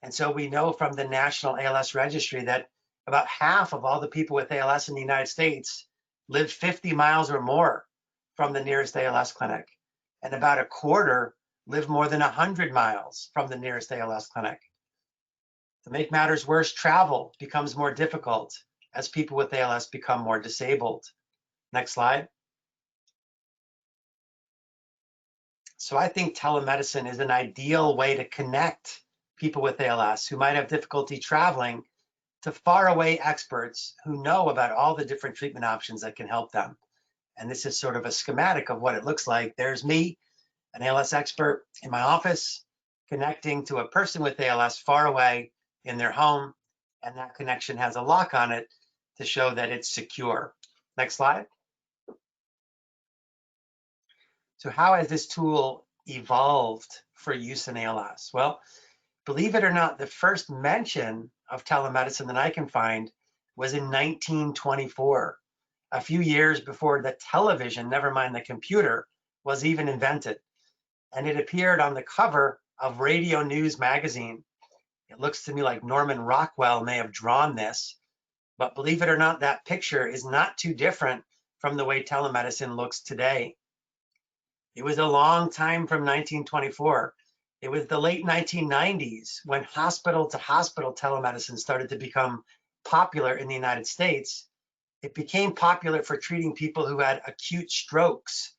And so we know from the National ALS Registry that about half of all the people with ALS in the United States live 50 miles or more from the nearest ALS clinic. And about a quarter live more than 100 miles from the nearest ALS clinic. To make matters worse, travel becomes more difficult as people with ALS become more disabled. Next slide. So I think telemedicine is an ideal way to connect people with ALS who might have difficulty traveling to faraway experts who know about all the different treatment options that can help them. And this is sort of a schematic of what it looks like. There's me, an ALS expert in my office, connecting to a person with ALS far away in their home, and that connection has a lock on it to show that it's secure. Next slide. So how has this tool evolved for use in ALS? Well, believe it or not, the first mention of telemedicine that I can find was in 1924, a few years before the television, never mind the computer, was even invented. And it appeared on the cover of Radio News magazine. It looks to me like Norman Rockwell may have drawn this, but believe it or not, that picture is not too different from the way telemedicine looks today. It was a long time from 1924. It was the late 1990s when hospital-to-hospital telemedicine started to become popular in the United States. It became popular for treating people who had acute strokes.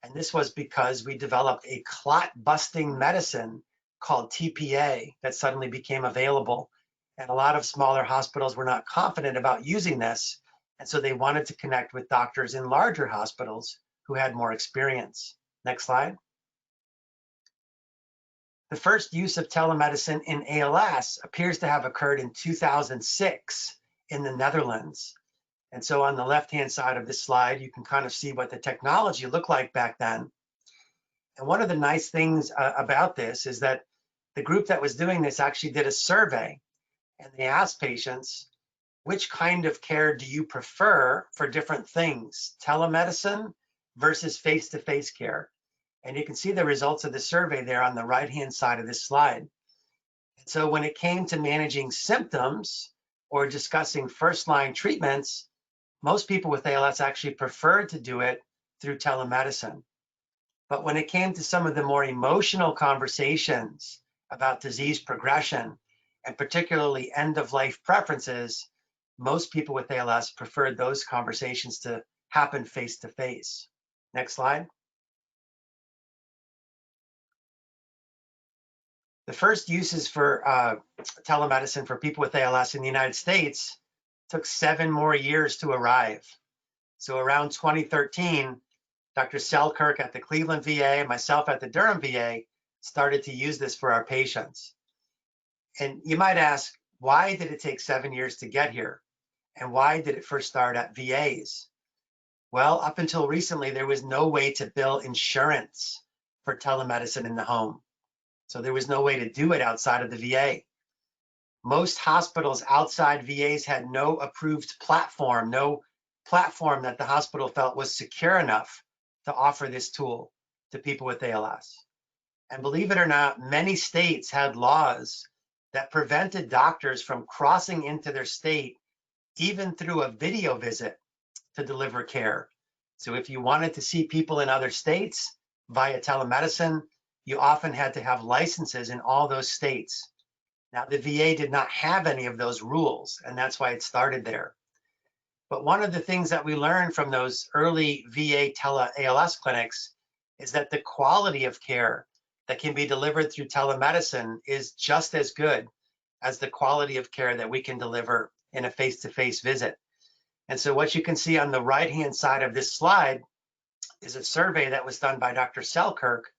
And this was because we developed a clot-busting medicine called TPA that suddenly became available. And a lot of smaller hospitals were not confident about using this. And so they wanted to connect with doctors in larger hospitals who had more experience. Next slide. The first use of telemedicine in ALS appears to have occurred in 2006 in the Netherlands. And so on the left-hand side of this slide, you can kind of see what the technology looked like back then. And one of the nice things about this is that the group that was doing this actually did a survey, and they asked patients, which kind of care do you prefer for different things, telemedicine versus face-to-face care? And you can see the results of the survey there on the right-hand side of this slide. And so when it came to managing symptoms or discussing first-line treatments, most people with ALS actually preferred to do it through telemedicine. But when it came to some of the more emotional conversations about disease progression and particularly end-of-life preferences, most people with ALS preferred those conversations to happen face-to-face. Next slide. The first uses for telemedicine for people with ALS in the United States took 7 more years to arrive. So around 2013, Dr. Selkirk at the Cleveland VA and myself at the Durham VA started to use this for our patients. And you might ask, why did it take 7 years to get here? And why did it first start at VAs? Well, up until recently, there was no way to bill insurance for telemedicine in the home. So there was no way to do it outside of the VA. Most hospitals outside VAs had no approved platform, no platform that the hospital felt was secure enough to offer this tool to people with ALS. And believe it or not, many states had laws that prevented doctors from crossing into their state, even through a video visit, to deliver care. So if you wanted to see people in other states via telemedicine, you often had to have licenses in all those states. Now, the VA did not have any of those rules, and that's why it started there. But one of the things that we learned from those early VA tele-ALS clinics is that the quality of care that can be delivered through telemedicine is just as good as the quality of care that we can deliver in a face-to-face visit. And so what you can see on the right-hand side of this slide is a survey that was done by Dr. Selkirk,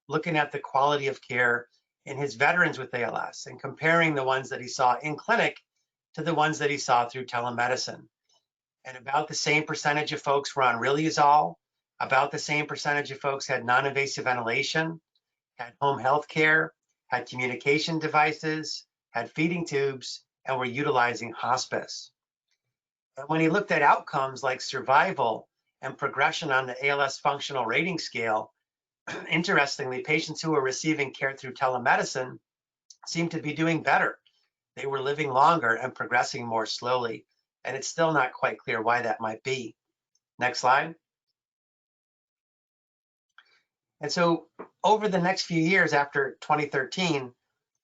looking at the quality of care in his veterans with ALS and comparing the ones that he saw in clinic to the ones that he saw through telemedicine. And about the same percentage of folks were on riluzole, about the same percentage of folks had non-invasive ventilation, had home health care, had communication devices, had feeding tubes, and were utilizing hospice. And when he looked at outcomes like survival and progression on the ALS functional rating scale, interestingly, patients who were receiving care through telemedicine seemed to be doing better. They were living longer and progressing more slowly. And it's still not quite clear why that might be. Next slide. And so over the next few years after 2013,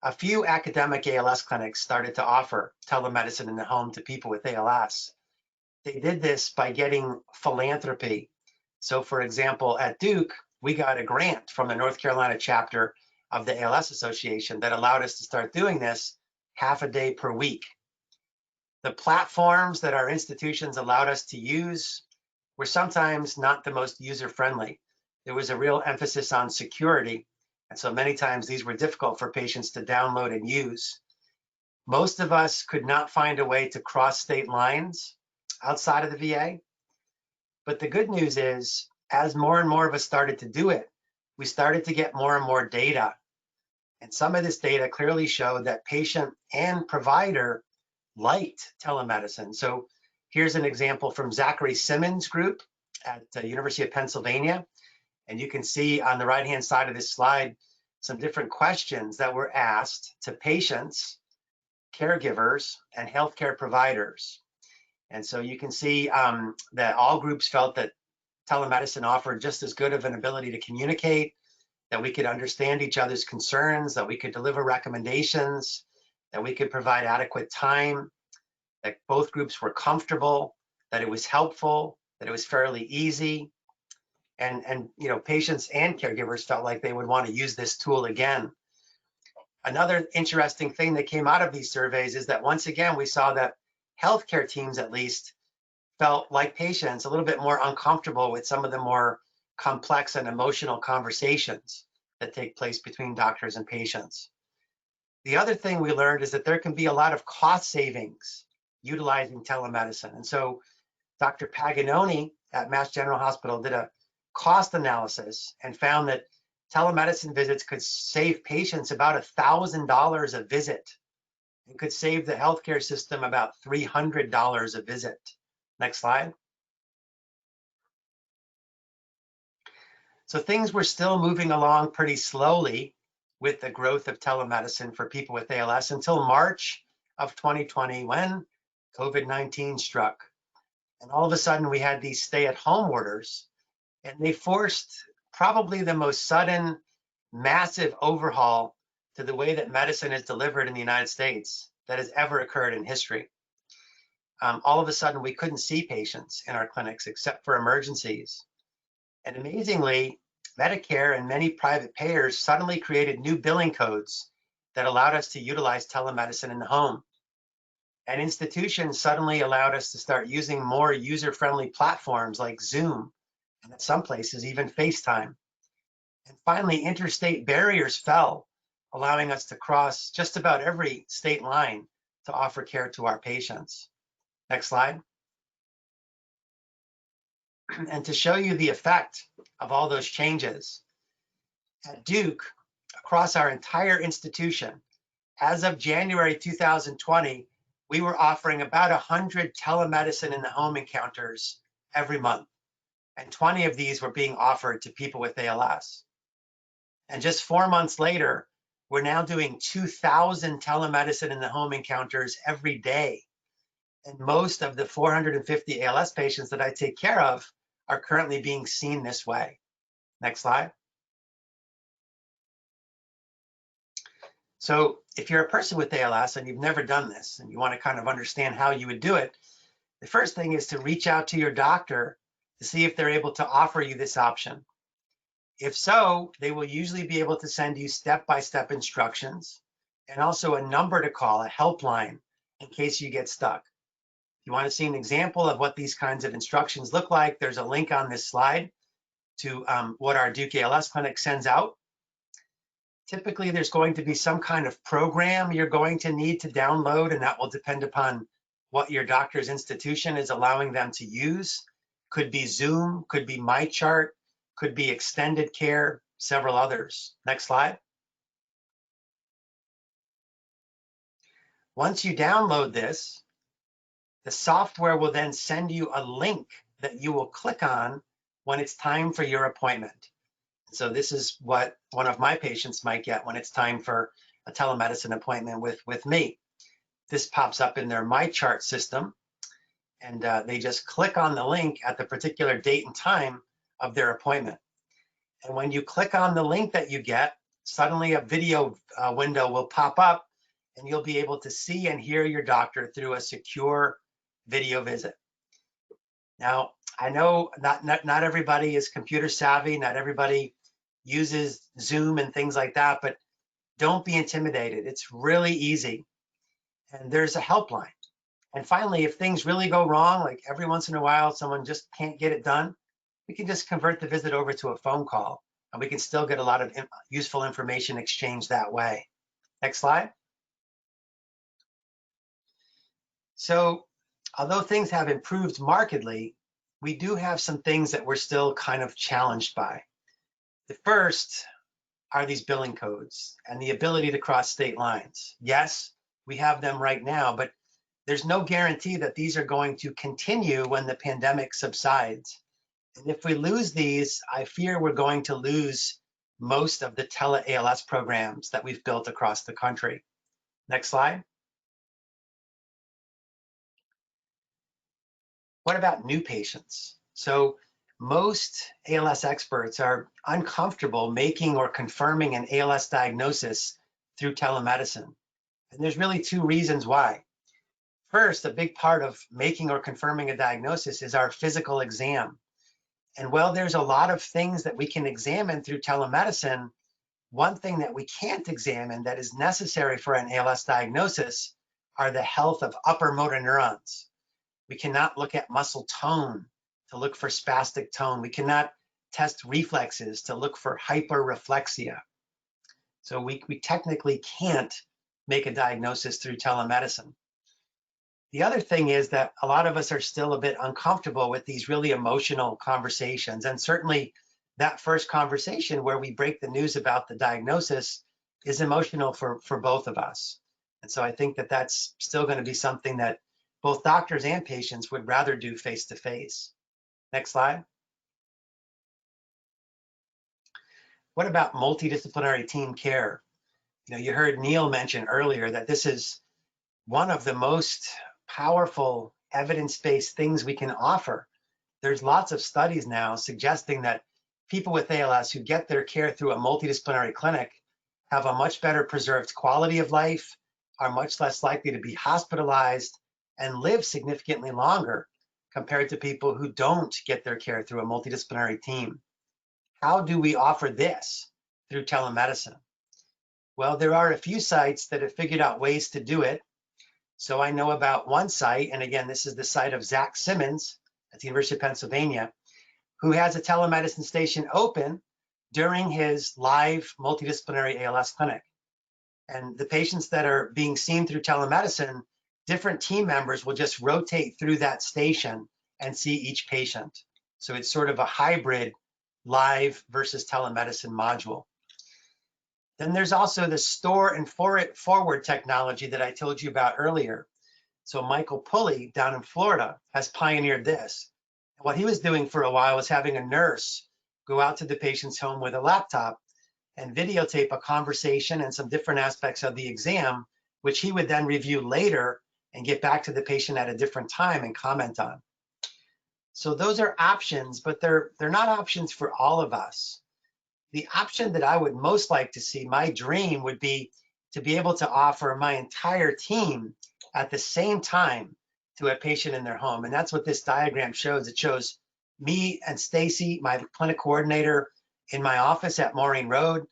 a few academic ALS clinics started to offer telemedicine in the home to people with ALS. They did this by getting philanthropy. So for example, at Duke, we got a grant from the North Carolina chapter of the ALS Association that allowed us to start doing this half a day per week. The platforms that our institutions allowed us to use were sometimes not the most user-friendly. There was a real emphasis on security, and so many times these were difficult for patients to download and use. Most of us could not find a way to cross state lines outside of the VA, but the good news is, as more and more of us started to do it, we started to get more and more data. And some of this data clearly showed that patient and provider liked telemedicine. So here's an example from Zachary Simmons' group at the University of Pennsylvania. And you can see on the right-hand side of this slide some different questions that were asked to patients, caregivers, and healthcare providers. And so you can see that all groups felt that telemedicine offered just as good of an ability to communicate, that we could understand each other's concerns, that we could deliver recommendations, that we could provide adequate time, that both groups were comfortable, that it was helpful, that it was fairly easy. And you know, patients and caregivers felt like they would want to use this tool again. Another interesting thing that came out of these surveys is that once again, we saw that healthcare teams at least felt like patients a little bit more uncomfortable with some of the more complex and emotional conversations that take place between doctors and patients. The other thing we learned is that there can be a lot of cost savings utilizing telemedicine. And so Dr. Paganoni at Mass General Hospital did a cost analysis and found that telemedicine visits could save patients about $1,000 a visit. It could save the healthcare system about $300 a visit. Next slide. So things were still moving along pretty slowly with the growth of telemedicine for people with ALS until March of 2020 when COVID-19 struck. And all of a sudden we had these stay-at-home orders, and they forced probably the most sudden, massive overhaul to the way that medicine is delivered in the United States that has ever occurred in history. All of a sudden, we couldn't see patients in our clinics except for emergencies. And amazingly, Medicare and many private payers suddenly created new billing codes that allowed us to utilize telemedicine in the home. And institutions suddenly allowed us to start using more user-friendly platforms like Zoom, and in some places even FaceTime. And finally, interstate barriers fell, allowing us to cross just about every state line to offer care to our patients. Next slide. And to show you the effect of all those changes, at Duke, across our entire institution, as of January 2020, we were offering about 100 telemedicine in the home encounters every month. And 20 of these were being offered to people with ALS. And just 4 months later, we're now doing 2,000 telemedicine in the home encounters every day. And most of the 450 ALS patients that I take care of are currently being seen this way. Next slide. So if you're a person with ALS and you've never done this and you want to kind of understand how you would do it, the first thing is to reach out to your doctor to see if they're able to offer you this option. If so, they will usually be able to send you step-by-step instructions and also a number to call, a helpline, in case you get stuck. If you want to see an example of what these kinds of instructions look like, there's a link on this slide to what our Duke ALS Clinic sends out. Typically, there's going to be some kind of program you're going to need to download, and that will depend upon what your doctor's institution is allowing them to use. Could be Zoom, could be MyChart, could be Extended Care, several others. Next slide. Once you download this, the software will then send you a link that you will click on when it's time for your appointment. So this is what one of my patients might get when it's time for a telemedicine appointment with me. This pops up in their MyChart system, and they just click on the link at the particular date and time of their appointment. And when you click on the link that you get, suddenly a video window will pop up, and you'll be able to see and hear your doctor through a secure video visit. Now, I know not everybody is computer savvy, not everybody uses Zoom and things like that, but don't be intimidated. It's really easy. And there's a helpline. And finally, if things really go wrong, like every once in a while, someone just can't get it done, we can just convert the visit over to a phone call, and we can still get a lot of useful information exchanged that way. Next slide. So although things have improved markedly, we do have some things that we're still kind of challenged by. The first are these billing codes and the ability to cross state lines. Yes, we have them right now, but there's no guarantee that these are going to continue when the pandemic subsides. And if we lose these, I fear we're going to lose most of the tele-ALS programs that we've built across the country. Next slide. What about new patients? So most ALS experts are uncomfortable making or confirming an ALS diagnosis through telemedicine. And there's really two reasons why. First, a big part of making or confirming a diagnosis is our physical exam. And while there's a lot of things that we can examine through telemedicine, one thing that we can't examine that is necessary for an ALS diagnosis are the health of upper motor neurons. We cannot look at muscle tone to look for spastic tone. We cannot test reflexes to look for hyperreflexia. So we technically can't make a diagnosis through telemedicine. The other thing is that a lot of us are still a bit uncomfortable with these really emotional conversations. And certainly that first conversation where we break the news about the diagnosis is emotional for both of us. And so I think that that's still going to be something that both doctors and patients would rather do face-to-face. Next slide. What about multidisciplinary team care? You heard Neil mention earlier that this is one of the most powerful evidence-based things we can offer. There's lots of studies now suggesting that people with ALS who get their care through a multidisciplinary clinic have a much better preserved quality of life, are much less likely to be hospitalized, and live significantly longer compared to people who don't get their care through a multidisciplinary team. How do we offer this through telemedicine? Well, there are a few sites that have figured out ways to do it. So I know about one site, and again, this is the site of Zach Simmons at the University of Pennsylvania, who has a telemedicine station open during his live multidisciplinary ALS clinic. And the patients that are being seen through telemedicine, different team members will just rotate through that station and see each patient. So it's sort of a hybrid live versus telemedicine module. Then there's also the store and forward technology that I told you about earlier. So Michael Pulley down in Florida has pioneered this. What he was doing for a while was having a nurse go out to the patient's home with a laptop and videotape a conversation and some different aspects of the exam, which he would then review later and get back to the patient at a different time and comment on. So those are options, but they're not options for all of us. The option that I would most like to see, my dream would be to be able to offer my entire team at the same time to a patient in their home. And that's what this diagram shows. It shows me and Stacy, my clinic coordinator, in my office at Maureen Road,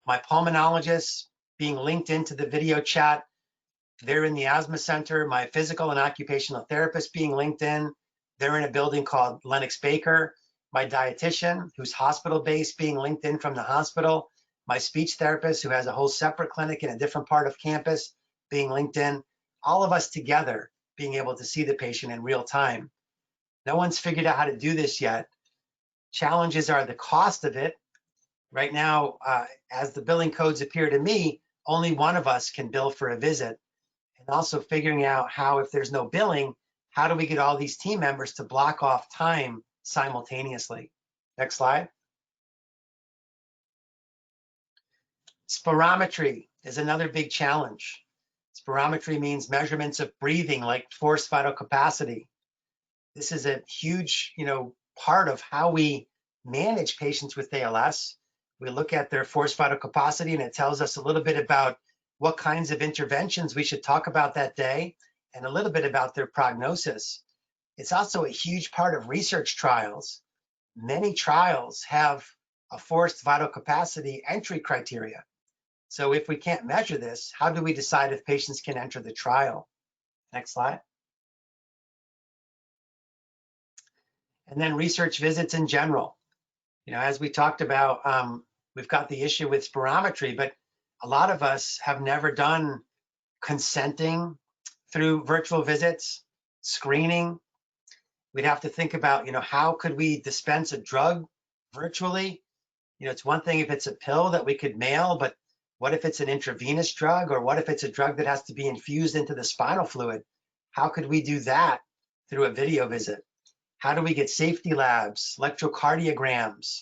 my pulmonologist being linked into the video chat. They're in the asthma center, my physical and occupational therapist being linked in. They're in a building called Lennox Baker. My dietitian, who's hospital-based, being linked in from the hospital. My speech therapist, who has a whole separate clinic in a different part of campus, being linked in. All of us together being able to see the patient in real time. No one's figured out how to do this yet. Challenges are the cost of it. Right now, as the billing codes appear to me, only one of us can bill for a visit. And also figuring out how, if there's no billing, how do we get all these team members to block off time simultaneously? Next slide. Spirometry is another big challenge. Spirometry means measurements of breathing, like forced vital capacity. This is a huge, part of how we manage patients with ALS. We look at their forced vital capacity, and it tells us a little bit about what kinds of interventions we should talk about that day, and a little bit about their prognosis. It's also a huge part of research trials. Many trials have a forced vital capacity entry criteria. So if we can't measure this, how do we decide if patients can enter the trial? Next slide. And then research visits in general. As we talked about, we've got the issue with spirometry, but a lot of us have never done consenting through virtual visits, screening. We'd have to think about, how could we dispense a drug virtually? It's one thing if it's a pill that we could mail, but what if it's an intravenous drug, or what if it's a drug that has to be infused into the spinal fluid? How could we do that through a video visit? How do we get safety labs, electrocardiograms,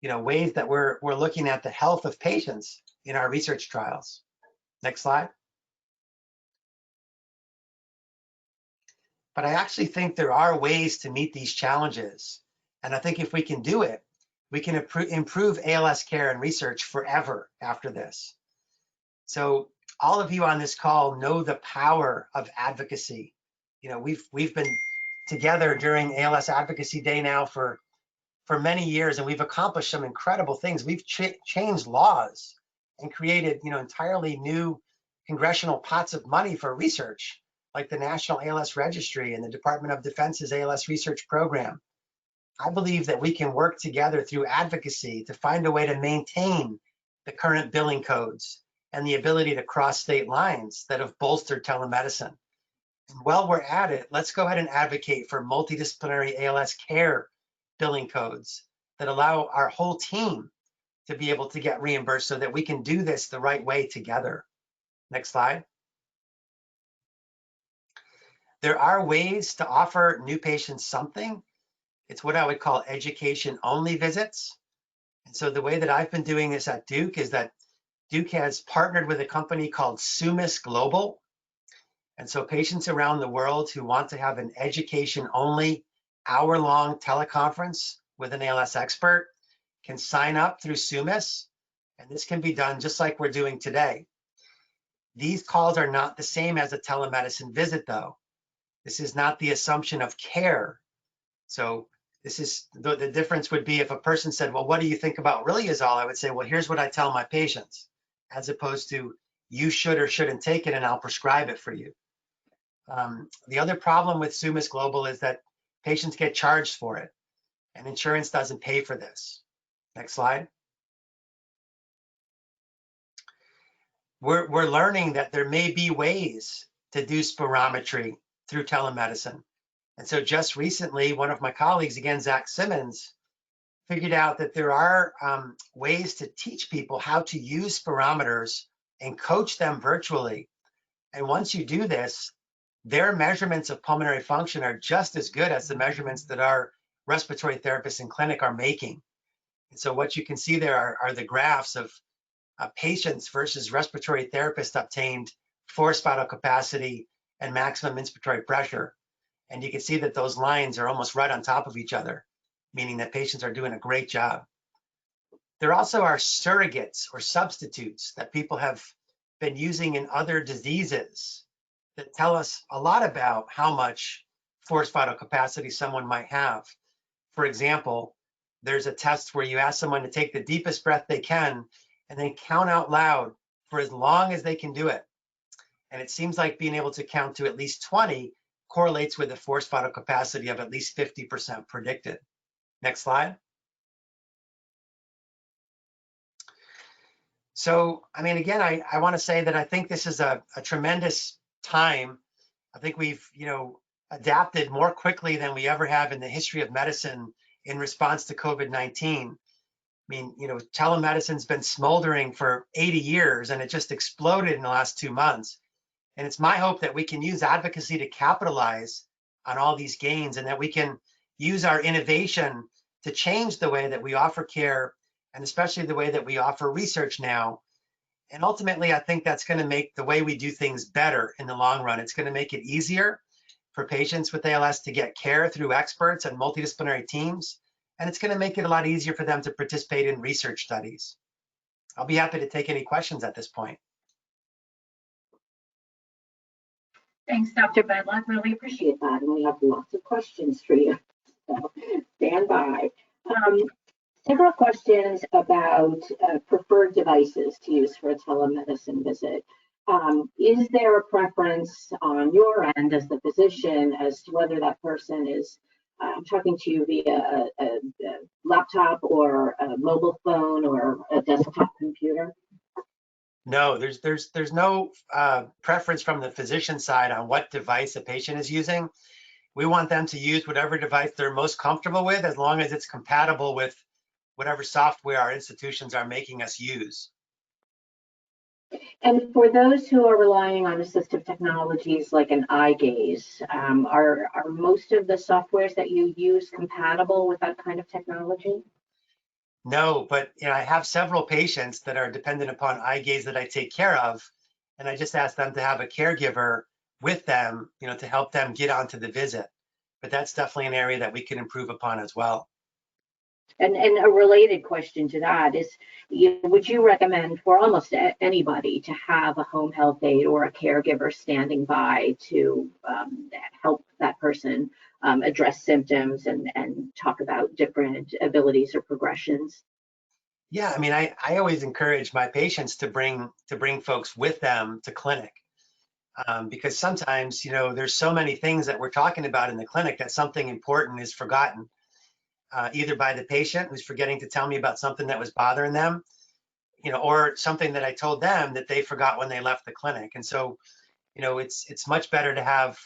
ways that we're looking at the health of patients in our research trials? Next slide. But I actually think there are ways to meet these challenges. And I think if we can do it, we can improve ALS care and research forever after this. So all of you on this call know the power of advocacy. We've been together during ALS Advocacy Day now for many years, and we've accomplished some incredible things. We've changed laws and created, entirely new congressional pots of money for research, like the National ALS Registry and the Department of Defense's ALS Research Program. I believe that we can work together through advocacy to find a way to maintain the current billing codes and the ability to cross state lines that have bolstered telemedicine. And while we're at it, let's go ahead and advocate for multidisciplinary ALS care billing codes that allow our whole team to be able to get reimbursed so that we can do this the right way together. Next slide. There are ways to offer new patients something. It's what I would call education-only visits. And so the way that I've been doing this at Duke is that Duke has partnered with a company called Sumis Global. And so patients around the world who want to have an education-only hour-long teleconference with an ALS expert can sign up through Sumis. And this can be done just like we're doing today. These calls are not the same as a telemedicine visit, though. This is not the assumption of care. So this is the difference would be if a person said, well, what do you think about Riluzole? I would say, well, here's what I tell my patients, as opposed to you should or shouldn't take it and I'll prescribe it for you. The other problem with Sumis Global is that patients get charged for it and insurance doesn't pay for this. Next slide. We're learning that there may be ways to do spirometry through telemedicine. And so just recently, one of my colleagues, again, Zach Simmons, figured out that there are ways to teach people how to use spirometers and coach them virtually. And once you do this, their measurements of pulmonary function are just as good as the measurements that our respiratory therapists in clinic are making. And so what you can see there are the graphs of patients versus respiratory therapist obtained forced vital capacity and maximum inspiratory pressure. And you can see that those lines are almost right on top of each other, meaning that patients are doing a great job. There also are surrogates or substitutes that people have been using in other diseases that tell us a lot about how much forced vital capacity someone might have. For example, there's a test where you ask someone to take the deepest breath they can and then count out loud for as long as they can do it. And it seems like being able to count to at least 20 correlates with a forced vital capacity of at least 50% predicted. Next slide. So, I mean, again, I want to say that I think this is a tremendous time. I think we've, adapted more quickly than we ever have in the history of medicine in response to COVID-19. I mean, telemedicine's been smoldering for 80 years and it just exploded in the last 2 months. And it's my hope that we can use advocacy to capitalize on all these gains and that we can use our innovation to change the way that we offer care and especially the way that we offer research now. And ultimately, I think that's going to make the way we do things better in the long run. It's going to make it easier for patients with ALS to get care through experts and multidisciplinary teams. And it's going to make it a lot easier for them to participate in research studies. I'll be happy to take any questions at this point. Thanks, Dr. Bedlock. Really appreciate that. And we have lots of questions for you. So stand by. Several questions about preferred devices to use for a telemedicine visit. Is there a preference on your end as the physician as to whether that person is talking to you via a laptop or a mobile phone or a desktop computer? No, there's no preference from the physician side on what device a patient is using. We want them to use whatever device they're most comfortable with, as long as it's compatible with whatever software our institutions are making us use. And for those who are relying on assistive technologies like an eye gaze, are most of the softwares that you use compatible with that kind of technology? No, but I have several patients that are dependent upon eye gaze that I take care of, and I just ask them to have a caregiver with them, to help them get onto the visit. But that's definitely an area that we can improve upon as well. And a related question to that is, would you recommend for almost anybody to have a home health aide or a caregiver standing by to help that person address symptoms and talk about different abilities or progressions? Yeah, I mean, I always encourage my patients to bring folks with them to clinic because sometimes, there's so many things that we're talking about in the clinic that something important is forgotten. Either by the patient who's forgetting to tell me about something that was bothering them, or something that I told them that they forgot when they left the clinic. And so, it's much better to have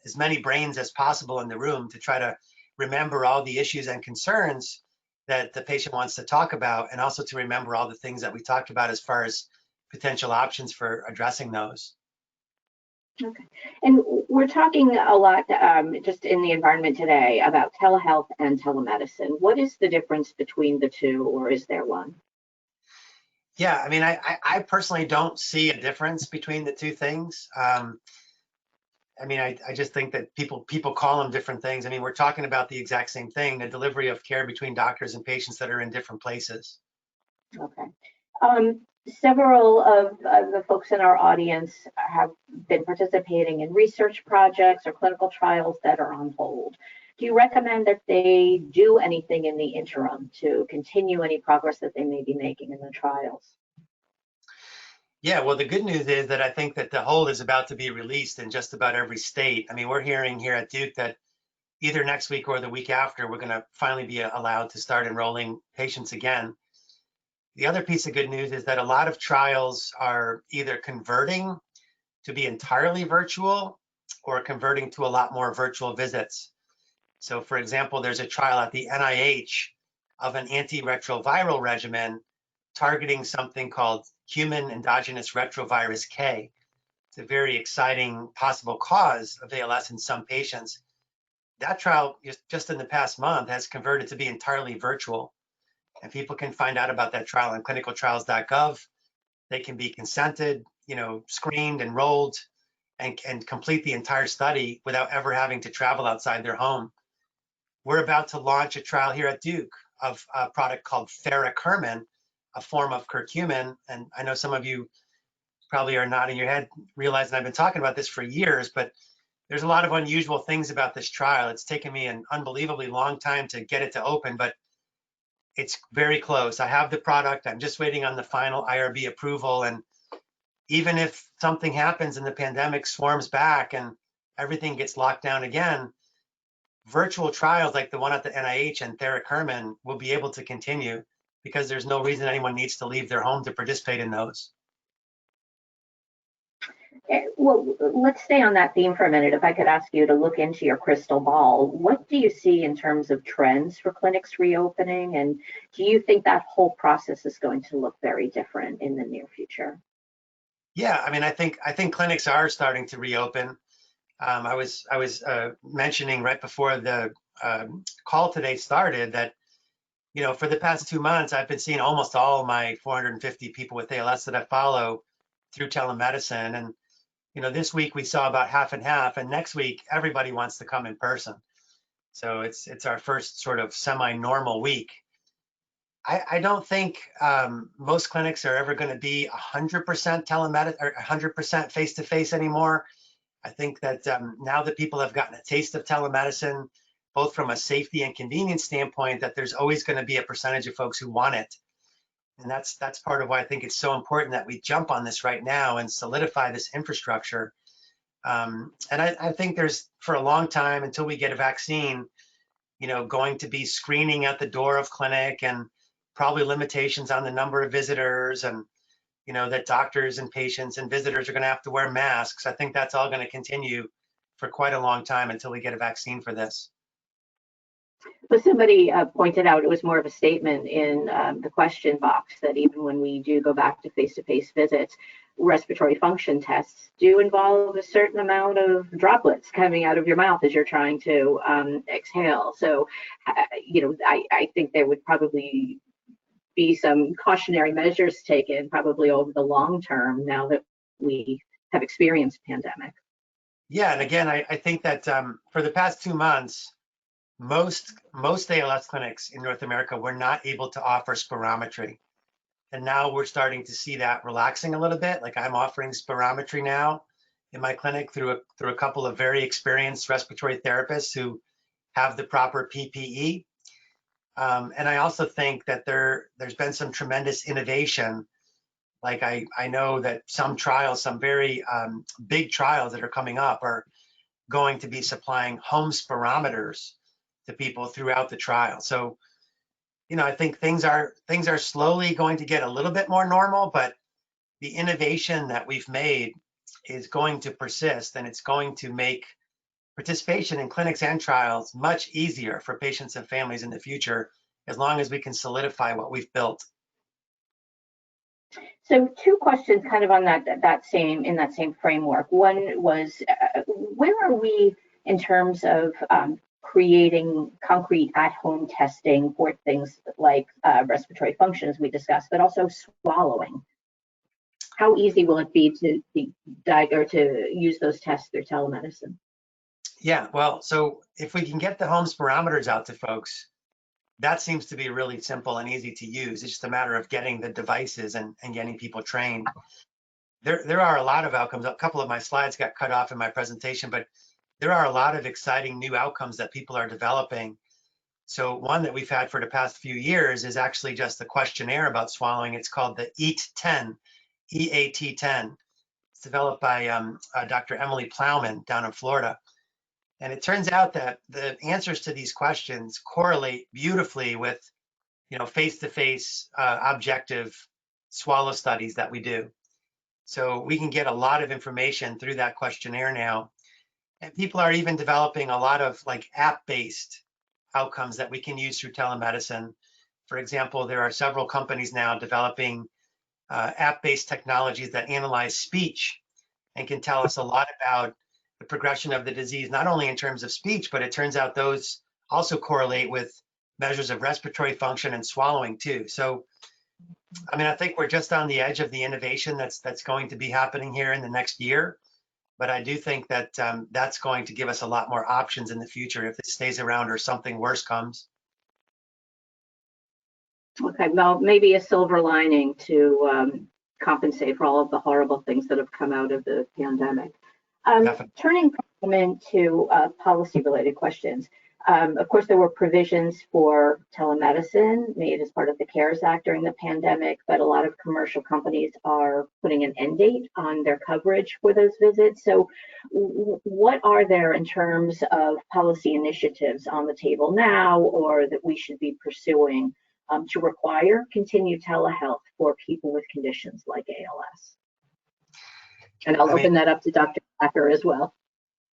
as many brains as possible in the room to try to remember all the issues and concerns that the patient wants to talk about, and also to remember all the things that we talked about as far as potential options for addressing those. Okay. And we're talking a lot just in the environment today about telehealth and telemedicine. What is the difference between the two, or is there one? Yeah, I mean, I personally don't see a difference between the two things. I mean, I just think that people call them different things. I mean, we're talking about the exact same thing, the delivery of care between doctors and patients that are in different places. Okay. Several of the folks in our audience have been participating in research projects or clinical trials that are on hold. Do you recommend that they do anything in the interim to continue any progress that they may be making in the trials? Yeah, well, the good news is that I think that the hold is about to be released in just about every state. I mean, we're hearing here at Duke that either next week or the week after, we're going to finally be allowed to start enrolling patients again. The other piece of good news is that a lot of trials are either converting to be entirely virtual or converting to a lot more virtual visits. So for example, there's a trial at the NIH of an antiretroviral regimen targeting something called human endogenous retrovirus K. It's a very exciting possible cause of ALS in some patients. That trial just in the past month has converted to be entirely virtual. And people can find out about that trial on clinicaltrials.gov. They can be consented, screened, enrolled, and complete the entire study without ever having to travel outside their home. We're about to launch a trial here at Duke of a product called ferrocurmin, a form of curcumin. And I know some of you probably are nodding your head, realizing I've been talking about this for years, but there's a lot of unusual things about this trial. It's taken me an unbelievably long time to get it to open, but it's very close. I have the product. I'm just waiting on the final IRB approval. And even if something happens and the pandemic swarms back and everything gets locked down again, virtual trials like the one at the NIH and ferrocurmin will be able to continue because there's no reason anyone needs to leave their home to participate in those. Well, let's stay on that theme for a minute. If I could ask you to look into your crystal ball, what do you see in terms of trends for clinics reopening? And do you think that whole process is going to look very different in the near future? Yeah, I mean, I think clinics are starting to reopen. I was mentioning right before the call today started that, for the past 2 months, I've been seeing almost all of my 450 people with ALS that I follow through telemedicine. And, this week we saw about half and half, and next week everybody wants to come in person. So it's our first sort of semi-normal week. I don't think most clinics are ever going to be 100% telemedicine or 100% face-to-face anymore. I think that now that people have gotten a taste of telemedicine, both from a safety and convenience standpoint, that there's always going to be a percentage of folks who want it. And that's part of why I think it's so important that we jump on this right now and solidify this infrastructure. And I think there's, for a long time, until we get a vaccine, going to be screening at the door of clinic and probably limitations on the number of visitors, and that doctors and patients and visitors are going to have to wear masks. I think that's all going to continue for quite a long time until we get a vaccine for this. Well, somebody pointed out, it was more of a statement in the question box, that even when we do go back to face-to-face visits, respiratory function tests do involve a certain amount of droplets coming out of your mouth as you're trying to exhale. So, I think there would probably be some cautionary measures taken probably over the long term now that we have experienced pandemic. Yeah, and again, I think that for the past 2 months, most ALS clinics in North America were not able to offer spirometry. And now we're starting to see that relaxing a little bit. Like, I'm offering spirometry now in my clinic through a couple of very experienced respiratory therapists who have the proper PPE. And I also think that there's been some tremendous innovation. Like, I know that some trials, some very big trials that are coming up, are going to be supplying home spirometers to people throughout the trial. So, I think things are slowly going to get a little bit more normal, but the innovation that we've made is going to persist, and it's going to make participation in clinics and trials much easier for patients and families in the future, as long as we can solidify what we've built. So 2 questions kind of on that same framework. One was, where are we in terms of creating concrete at-home testing for things like respiratory function, as we discussed, but also swallowing? How easy will it be to use those tests through telemedicine? Yeah, well, so if we can get the home spirometers out to folks, that seems to be really simple and easy to use. It's just a matter of getting the devices and getting people trained. There are a lot of outcomes. A couple of my slides got cut off in my presentation, but there are a lot of exciting new outcomes that people are developing. So one that we've had for the past few years is actually just a questionnaire about swallowing. It's called the EAT-10, EAT-10. It's developed by Dr. Emily Plowman down in Florida. And it turns out that the answers to these questions correlate beautifully with, face-to-face objective swallow studies that we do. So we can get a lot of information through that questionnaire now. And people are even developing a lot of like app-based outcomes that we can use through telemedicine. For example, there are several companies now developing app-based technologies that analyze speech and can tell us a lot about the progression of the disease, not only in terms of speech, but it turns out those also correlate with measures of respiratory function and swallowing too. So, I mean, I think we're just on the edge of the innovation that's going to be happening here in the next year. But I do think that that's going to give us a lot more options in the future if it stays around or something worse comes. Okay, well, maybe a silver lining to compensate for all of the horrible things that have come out of the pandemic. Turning to policy-related questions. Of course, there were provisions for telemedicine made as part of the CARES Act during the pandemic, but a lot of commercial companies are putting an end date on their coverage for those visits. So what are there in terms of policy initiatives on the table now, or that we should be pursuing to require continued telehealth for people with conditions like ALS? And I'll open that up to Dr. Packer as well.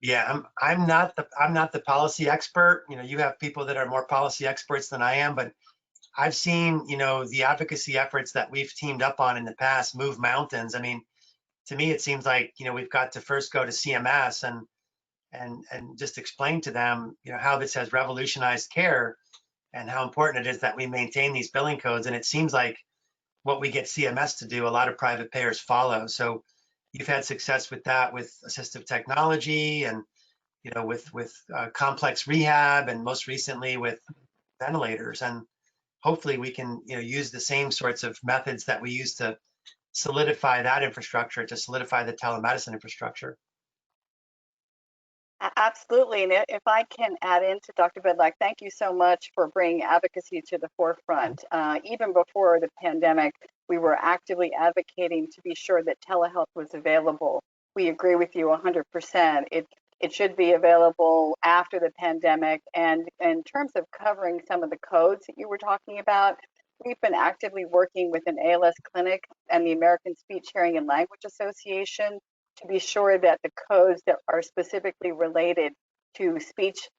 Yeah, I'm not the policy expert. You have people that are more policy experts than I am, but I've seen, the advocacy efforts that we've teamed up on in the past move mountains. I mean, to me, it seems like, we've got to first go to CMS and just explain to them, how this has revolutionized care and how important it is that we maintain these billing codes. And it seems like what we get CMS to do, a lot of private payers follow. So you've had success with that, with assistive technology and, with complex rehab, and most recently with ventilators. And hopefully we can, use the same sorts of methods that we use to solidify that infrastructure, to solidify the telemedicine infrastructure. Absolutely. And if I can add into Dr. Bedlack, thank you so much for bringing advocacy to the forefront. Even before the pandemic, we were actively advocating to be sure that telehealth was available. We agree with you 100%. It should be available after the pandemic. And in terms of covering some of the codes that you were talking about, we've been actively working with an ALS clinic and the American Speech, Hearing, and Language Association to be sure that the codes that are specifically related to speech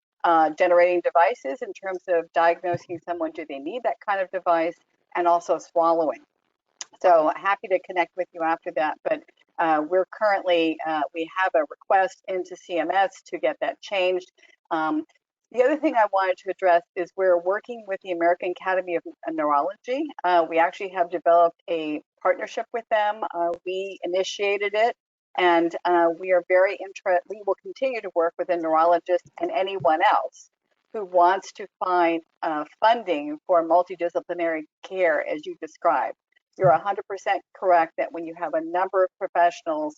generating devices in terms of diagnosing someone, do they need that kind of device, and also swallowing. So happy to connect with you after that, but we're currently, we have a request into CMS to get that changed. The other thing I wanted to address is we're working with the American Academy of Neurology. We actually have developed a partnership with them. We initiated it. And we are very interested, we will continue to work with a neurologist and anyone else who wants to find funding for multidisciplinary care, as you described. You're 100% correct that when you have a number of professionals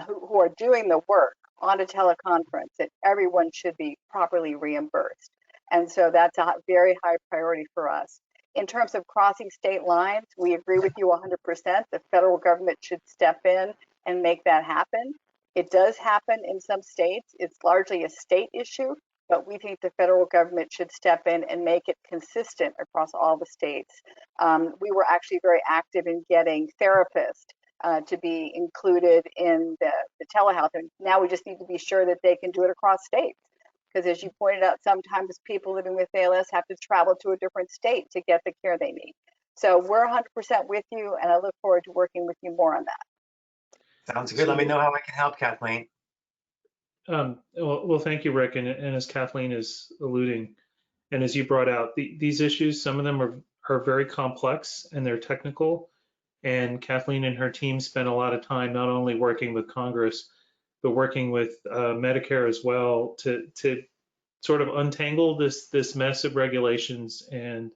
who are doing the work on a teleconference, that everyone should be properly reimbursed. And so that's a very high priority for us. In terms of crossing state lines, we agree with you 100%. The federal government should step in and make that happen. It does happen in some states. It's largely a state issue, but we think the federal government should step in and make it consistent across all the states. We were actually very active in getting therapists to be included in the telehealth, and now we just need to be sure that they can do it across states. Because as you pointed out, sometimes people living with ALS have to travel to a different state to get the care they need. So we're 100% with you, and I look forward to working with you more on that. Sounds good. Let me know how I can help, Kathleen. Well, thank you, Rick. And as Kathleen is alluding, and as you brought out, these issues, some of them are very complex and they're technical. And Kathleen and her team spent a lot of time not only working with Congress, but working with Medicare as well to sort of untangle this mess of regulations and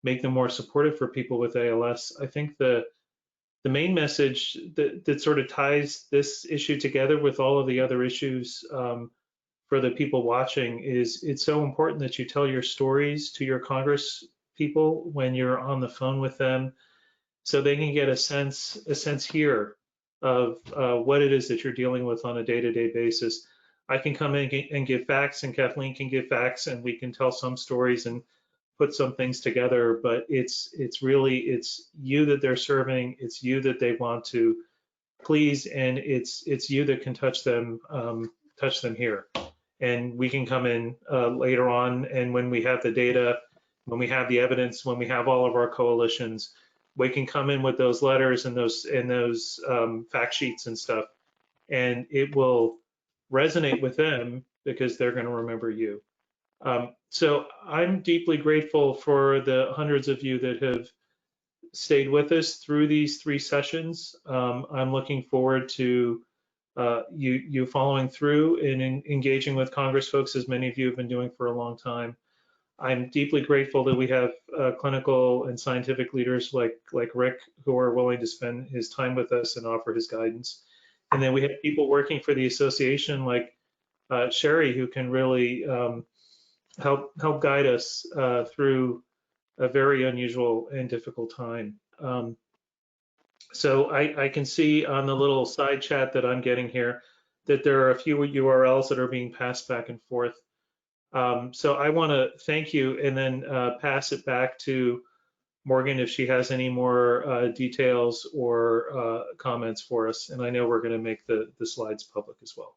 make them more supportive for people with ALS. I think the main message that sort of ties this issue together with all of the other issues for the people watching is it's so important that you tell your stories to your Congress people when you're on the phone with them, so they can get a sense here of what it is that you're dealing with on a day-to-day basis. I can come in and give facts, and Kathleen can give facts, and we can tell some stories and put some things together. But it's really you that they're serving, it's you that they want to please, and it's you that can touch them here. And we can come in later on, and when we have the data, when we have the evidence, when we have all of our coalitions, we can come in with those letters and those fact sheets and stuff, and it will resonate with them because they're going to remember you. So I'm deeply grateful for the hundreds of you that have stayed with us through these 3 sessions. I'm looking forward to you following through and engaging with Congress folks, as many of you have been doing for a long time. I'm deeply grateful that we have clinical and scientific leaders like Rick, who are willing to spend his time with us and offer his guidance. And then we have people working for the association like Sherry, who can really help guide us through a very unusual and difficult time. So I can see on the little side chat that I'm getting here that there are a few URLs that are being passed back and forth. So I want to thank you and then pass it back to Morgan if she has any more details or comments for us. And I know we're going to make the slides public as well.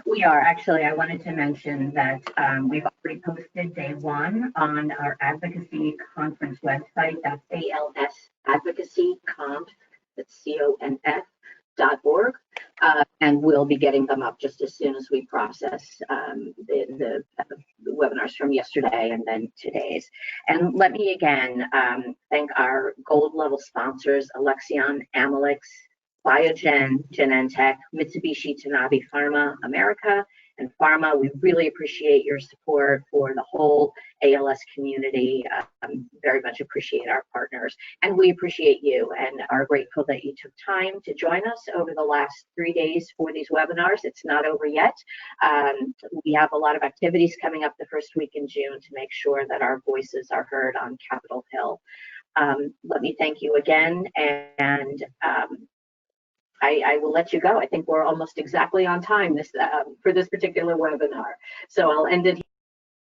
We are. Actually, I wanted to mention that we've already posted day 1 on our advocacy conference website. That's ALSadvocacyconf, that's CONF.org. And we'll be getting them up just as soon as we process the webinars from yesterday and then today's. And let me again thank our gold level sponsors, Alexion, Amylyx, Biogen, Genentech, Mitsubishi Tanabe Pharma America, and Pharma. We really appreciate your support for the whole ALS community. Very much appreciate our partners, and we appreciate you and are grateful that you took time to join us over the last 3 days for these webinars. It's not over yet. We have a lot of activities coming up the first week in June to make sure that our voices are heard on Capitol Hill. Let me thank you again, and I will let you go. I think we're almost exactly on time for this particular webinar. So I'll end it here.